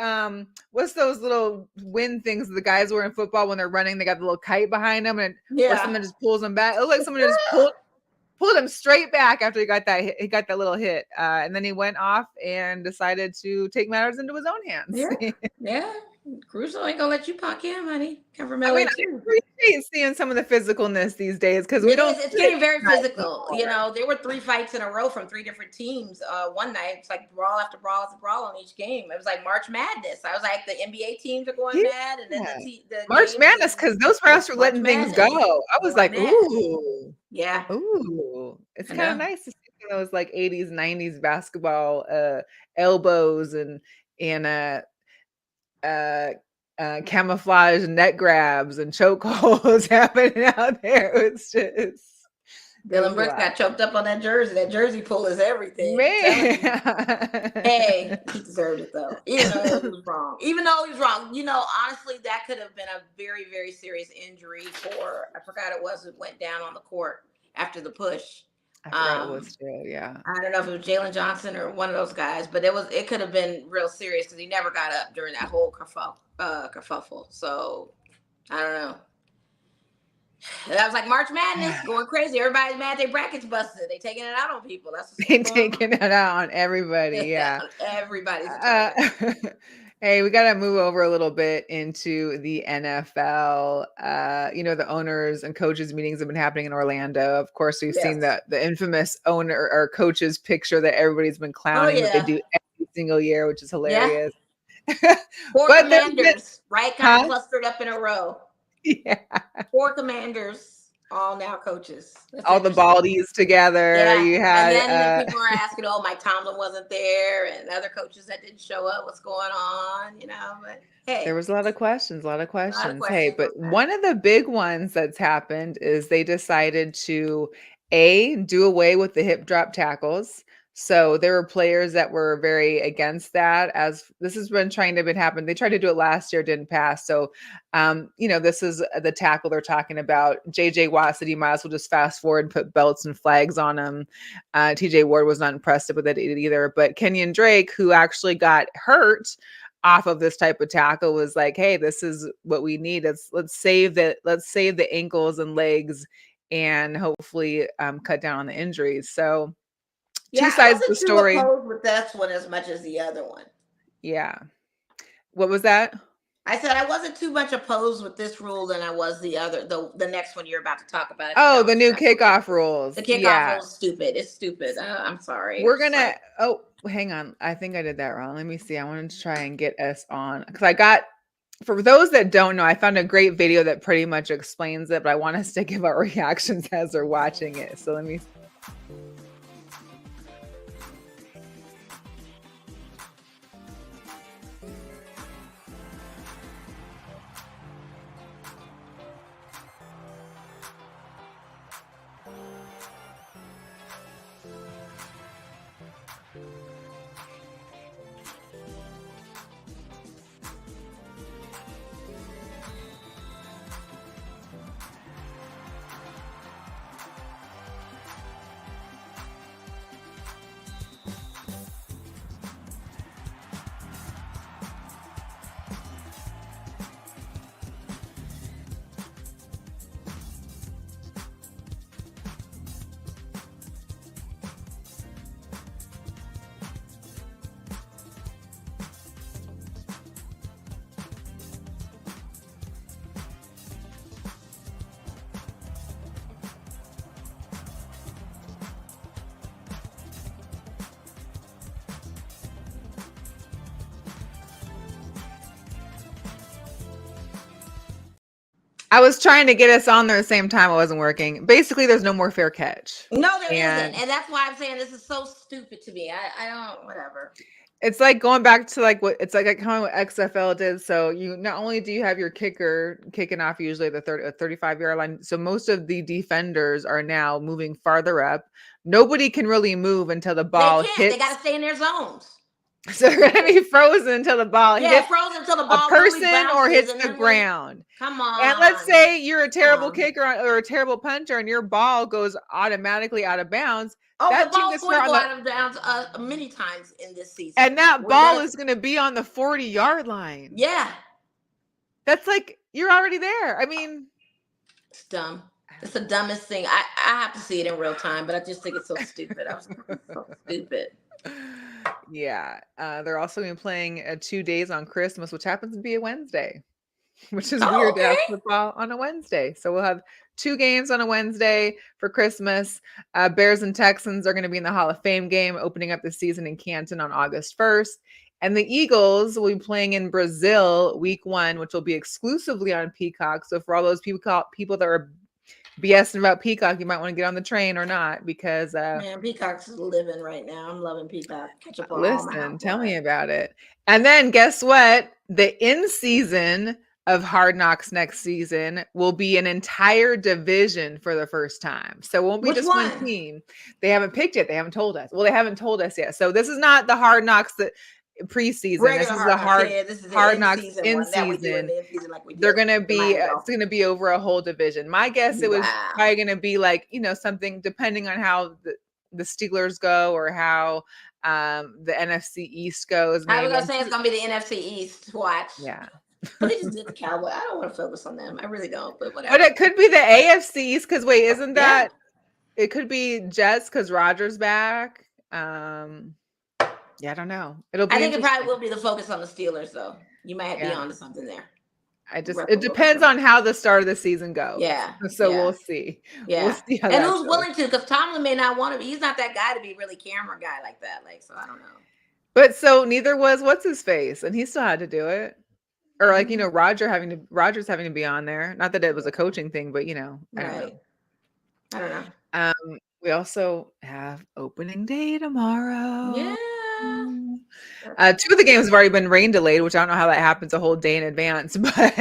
what's those little wind things the guys wear in football when they're running? They got the little kite behind them, and or someone just pulls them back. It looked like someone just pulled him straight back after he got that hit. He got that little hit, and then he went off and decided to take matters into his own hands. Yeah. Caruso ain't gonna let you pop him, honey. I appreciate seeing some of the physicalness these days because it's getting very physical. There were 3 fights in a row from 3 different teams. One night it's like brawl after brawl after brawl on each game. It was like March Madness. I was like, the NBA teams are going mad, and then the March Madness, because those refs were letting things go. I was like, ooh, yeah, ooh. It's kind of nice to see those like 80s, 90s basketball elbows and camouflage net grabs and chokeholds happening out there. It's just Dylan Brooks got choked up on that jersey. That jersey pull is everything. Man. Hey, he deserved it though. Even though he was wrong. Honestly, that could have been a very, very serious injury for, I forgot it went down on the court after the push. I forgot it was too, yeah. I don't know if it was Jalen Johnson or one of those guys, but it could have been real serious because he never got up during that whole kerfuffle. So I don't know. That was like March Madness going crazy. Everybody's mad their brackets busted. They taking it out on people. They taking it out on everybody. Yeah, everybody's. Hey, we got to move over a little bit into the NFL. The owners and coaches meetings have been happening in Orlando. Of course, we've seen the infamous owner or coaches picture that everybody's been clowning that they do every single year, which is hilarious. Yeah. 4 commanders, right? Kind of clustered up in a row. Yeah. 4 commanders. All now coaches. All the baldies together. Yeah. You had, and then people are asking, Mike Tomlin wasn't there, and other coaches that didn't show up. What's going on? But hey, there was a lot of questions. Hey, but one of the big ones that's happened is they decided to do away with the hip drop tackles. So there were players that were very against that, as this has been trying to happen. They tried to do it last year, didn't pass. So, this is the tackle they're talking about. JJ Watt said you might as well just fast forward and put belts and flags on him. TJ Ward was not impressed with it either. But Kenyon Drake, who actually got hurt off of this type of tackle, was like, hey, this is what we need. Let's save the ankles and legs and hopefully cut down on the injuries. So two sides of the story. I wasn't too opposed with this one as much as the other one. Yeah. What was that? I said I wasn't too much opposed with this rule than I was the other, the next one you're about to talk about. Oh, the new kickoff rules. The kickoff rule is stupid. It's stupid. I'm sorry. We're gonna. Oh, hang on. I think I did that wrong. Let me see. I wanted to try and get us on because for those that don't know, I found a great video that pretty much explains it, but I want us to give our reactions as they're watching it. So let me. I was trying to get us on there at the same time. It wasn't working. Basically, there's no more fair catch. No, there isn't. And that's why I'm saying this is so stupid to me. I don't, whatever. It's like going back to like what kind of what XFL did. So you not only do you have your kicker kicking off usually the 35-yard line. So most of the defenders are now moving farther up. Nobody can really move until the ball hits. They got to stay in their zones. So they're gonna be frozen until the ball hits frozen until the ball a person or hits the ground. Come on. And let's say you're a terrible kicker or a terrible puncher, and your ball goes automatically out of bounds. Oh, the ball's going to go out of bounds many times in this season. And that ball is going to be on the 40-yard line. Yeah. That's like, you're already there. I mean. It's dumb. It's the dumbest thing. I have to see it in real time, but I just think it's so stupid. So stupid. Yeah. They're also going to be playing 2 days on Christmas, which happens to be a Wednesday, which is weird to have football on a Wednesday. So we'll have 2 games on a Wednesday for Christmas. Bears and Texans are going to be in the Hall of Fame game, opening up the season in Canton on August 1st. And the Eagles will be playing in Brazil week 1, which will be exclusively on Peacock. So for all those people that are BSing about Peacock, you might want to get on the train or not, because man, Peacock's living right now. I'm loving Peacock. Catch up on listen, tell me about it. And then guess what? The in-season of Hard Knocks next season will be an entire division for the first time. So it won't be just one team. They haven't picked it. They haven't told us. Well, they haven't told us yet. So this is not the Hard Knocks that preseason. This is the Hard Knocks in season. They're gonna be it's gonna be over a whole division. My guess it was probably gonna be like, something depending on how the Steelers go or how the NFC East goes. I was gonna say it's gonna be the NFC East. Watch. Yeah. But they just did the Cowboys. I don't want to focus on them. I really don't. But whatever. But it could be the AFC East, because wait, isn't that it could be Jets because Rodgers back? Yeah, I don't know. I think it probably will be the focus on the Steelers, though. You might be onto something there. It depends on how the start of the season goes. Yeah. So we'll see. Yeah. We'll see how and who's willing to? Because Tomlin may not want to be. He's not that guy to be really camera guy like that. So I don't know. But so neither was what's his face, and he still had to do it. Or Rodgers having to be on there. Not that it was a coaching thing, but I don't know. We also have opening day tomorrow. Yeah. Two of the games have already been rain delayed, which I don't know how that happens a whole day in advance. But Are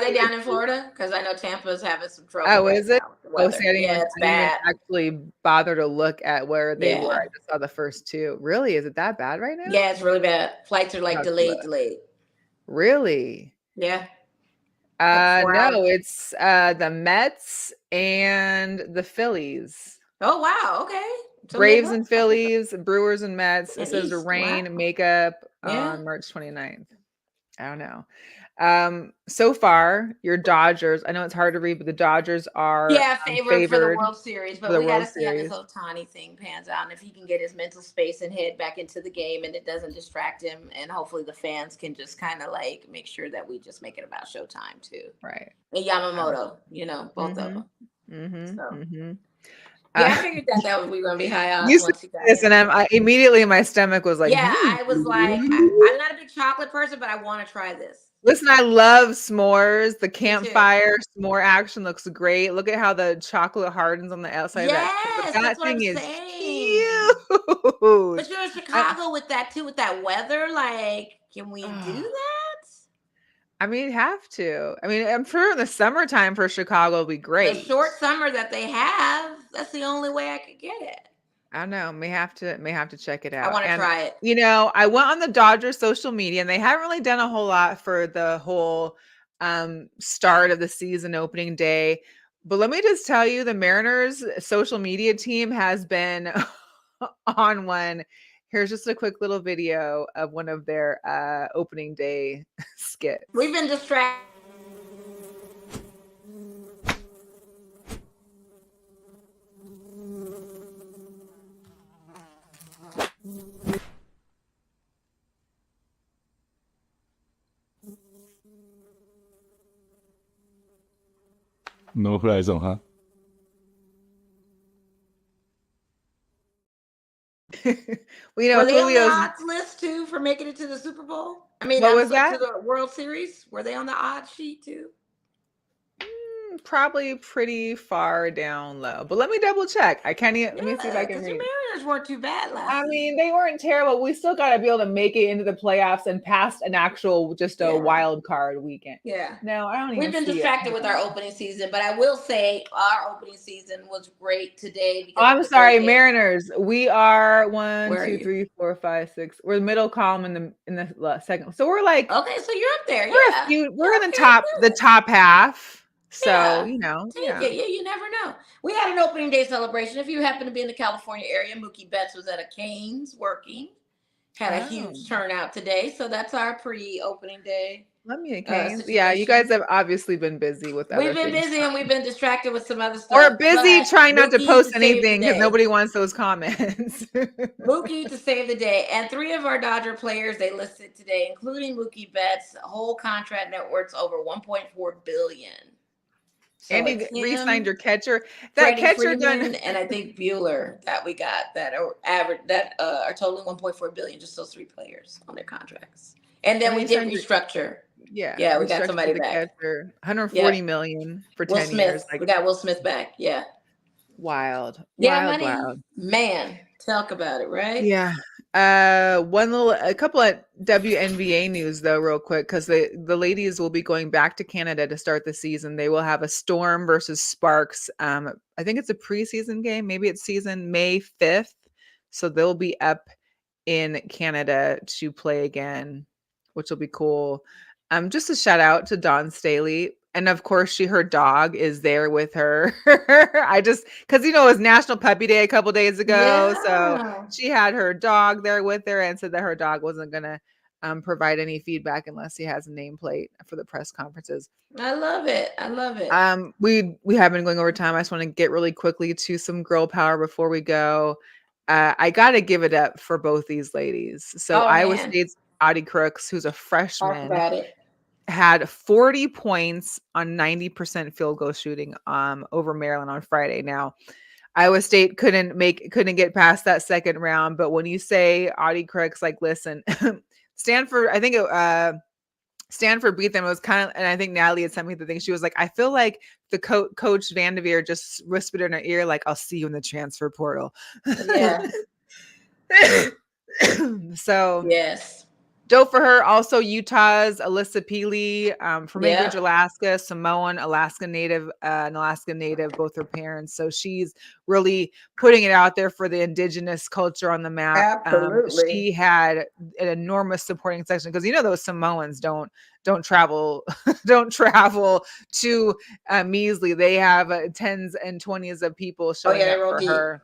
they down in Florida? Because I know Tampa's having some trouble Oh, right is it? now with the Oh, weather. see, I didn't Yeah, it's even bad. actually bother to look at where they were. Yeah. I just saw the first two. Really? Is it that bad right now? Yeah, it's really bad. Flights are like Not delayed. Really? Yeah. Like 4 hours. No, it's the Mets and the Phillies. Oh wow, okay. So Braves and Phillies, Brewers and Mets. It And says the East, rain wow. makeup Yeah. on March 29th. I don't know. So far, your Dodgers, I know it's hard to read, but the Dodgers are favored for the favored World Series, but for the we got to World see how this Series. Ohtani thing pans out, and if he can get his mental space and head back into the game, and it doesn't distract him, and hopefully the fans can just kind of like make sure that we just make it about showtime too. Right. And Yamamoto, both of them. Yeah, I figured that we were going to be high odds You once said he got this, in. and I immediately my stomach was like, Yeah, I was like, I'm not a big chocolate person, but I want to try this. Listen, I love s'mores. The campfire s'more action looks great. Look at how the chocolate hardens on the outside of that. Yes, That that's what I'm thing is saying. huge. But you're in Chicago with that too, with that weather. Like, can we do that? I mean, have to. I mean, I'm sure in the summertime for Chicago will be great. The short summer that they have, that's the only way I could get it. I don't know. May have to check it out. I want to try it. I went on the Dodgers social media and they haven't really done a whole lot for the whole start of the season opening day. But let me just tell you, the Mariners social media team has been on one. Here's just a quick little video of one of their opening day skits. We've been distracted. No fly zone, huh? Were they on the odds list too for making it to the Super Bowl? I mean, what was that? To the World Series? Were they on the odds sheet too? Probably pretty far down low, but let me double check. I can't even. Let me see if I can read. The Mariners weren't too bad last. I mean, they weren't terrible. We still got to be able to make it into the playoffs and past an actual a wild card weekend. Yeah. No, I don't even. We've been distracted with our opening season, but I will say our opening season was great today. Because I'm sorry, Mariners. We are 1, 2, 3, 4, 5, 6. We're the middle column in the second. So we're like, okay, so you're up there. We're in the top half. So, you never know. We had an opening day celebration. If you happen to be in the California area, Mookie Betts was at a Cane's working. Had a huge turnout today. So that's our pre-opening day. Let me Cane's. Yeah, you guys have obviously been busy with that. We've been busy and we've been distracted with some other stuff. Or busy trying not to post anything because nobody wants those comments. Mookie to save the day. And 3 of our Dodger players they listed today, including Mookie Betts, whole contract net worth's over $1.4 billion. So and you re-signed your catcher. That Freddie catcher Freeman, and I think Bueller that we got that are average that are totaling $1.4 billion. Just those 3 players on their contracts, and then we did restructure. Yeah, we got somebody back. Catcher, $140 million for 10 years. We got Will Smith back. Yeah, wild. Wild. Man, talk about it, right? Yeah. A couple of WNBA news though, real quick, because the ladies will be going back to Canada to start the season. They will have a Storm versus Sparks. I think it's a preseason game. Maybe it's season May 5th. So they'll be up in Canada to play again, which will be cool. Just a shout out to Dawn Staley. And of course, her dog is there with her. Because, it was National Puppy Day a couple days ago. Yeah. So she had her dog there with her and said that her dog wasn't going to provide any feedback unless he has a nameplate for the press conferences. I love it. We have been going over time. I just want to get really quickly to some girl power before we go. I got to give it up for both these ladies. So Iowa State's Audie Crooks, who's a freshman, had 40 points on 90% field goal shooting over Maryland on Friday. Now, Iowa State couldn't get past that second round, but when you say Audie Crooks, like, listen, Stanford, I think Stanford beat them. It was kind of, and I think Natalie had sent me the thing. She was like, I feel like the coach Vanderveer just whispered in her ear, like, I'll see you in the transfer portal. Yeah. So Yes. dope for her. Also, Utah's Alyssa Peely from Anchorage, Yeah. Alaska, Samoan, Alaska Native, an Alaska Native, both her parents. So she's really putting it out there for the indigenous culture on the map. Absolutely. She had an enormous supporting section because those Samoans don't travel don't travel to measly. They have tens and 20s of people showing they up roll for deep. her.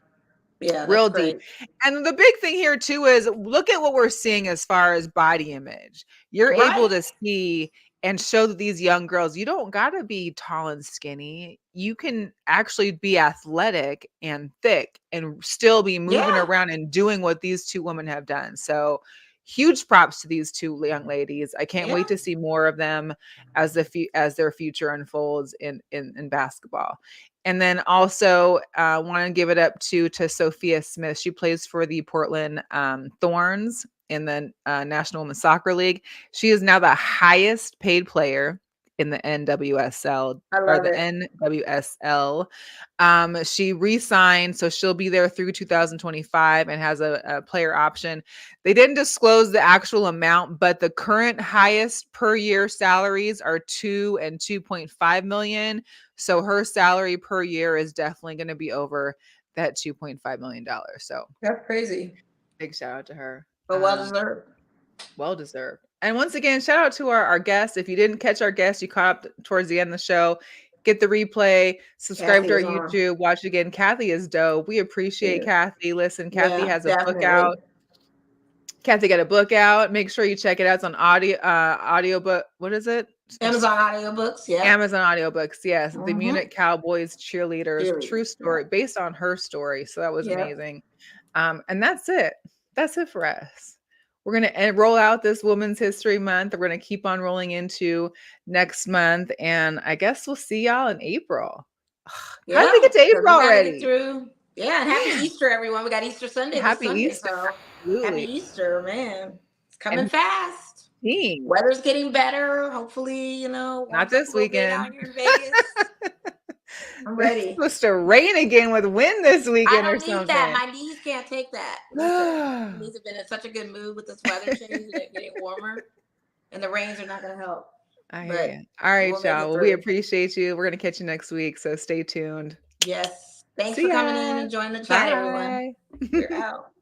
Yeah, Real that's deep. great. And the big thing here too is look at what we're seeing as far as body image. You're able to see and show that these young girls, you don't got to be tall and skinny. You can actually be athletic and thick and still be moving around and doing what these two women have done. So huge props to these two young ladies. I can't wait to see more of them as their future unfolds in basketball. And then also want to give it up to Sophia Smith. She plays for the Portland Thorns in the National Women's Soccer League. She is now the highest paid player in the NWSL or the NWSL. She re-signed, so she'll be there through 2025 and has a player option. They didn't disclose the actual amount, but the current highest per year salaries are $2 and $2.5 million. So her salary per year is definitely going to be over that $2.5 million. So that's crazy. Big shout out to her. But well deserved. Well deserved. And once again, shout out to our guest. If you didn't catch our guest, you caught up towards the end of the show. Get the replay, subscribe Kathy to our was on. YouTube, watch it again. Kathy is dope. We appreciate Kathy. Listen, Kathy has a book out. Kathy got a book out. Make sure you check it out. It's on audiobook. What is it? Amazon audiobooks. Yeah. Amazon audiobooks. Yes. The Munich Cowboys Cheerleaders. True story based on her story. So that was amazing. And that's it. That's it for us. We're going to roll out this Women's History Month. We're going to keep on rolling into next month. And I guess we'll see y'all in April. How did we get to April already? Yeah. And happy Easter, everyone. We got Easter Sunday. Happy Easter. So happy Easter, man. It's coming fast. Team. Weather's getting better. Hopefully, not this weekend. Out here in Vegas. I'm ready. It's supposed to rain again with wind this weekend or something. I don't need that. My knees can't take that. My knees have been in such a good mood with this weather change and it getting warmer. And the rains are not going to help. I hear you. All right, y'all. Well, we appreciate you. We're going to catch you next week. So stay tuned. Yes. Thanks for coming in and joining the chat, everyone. We're out.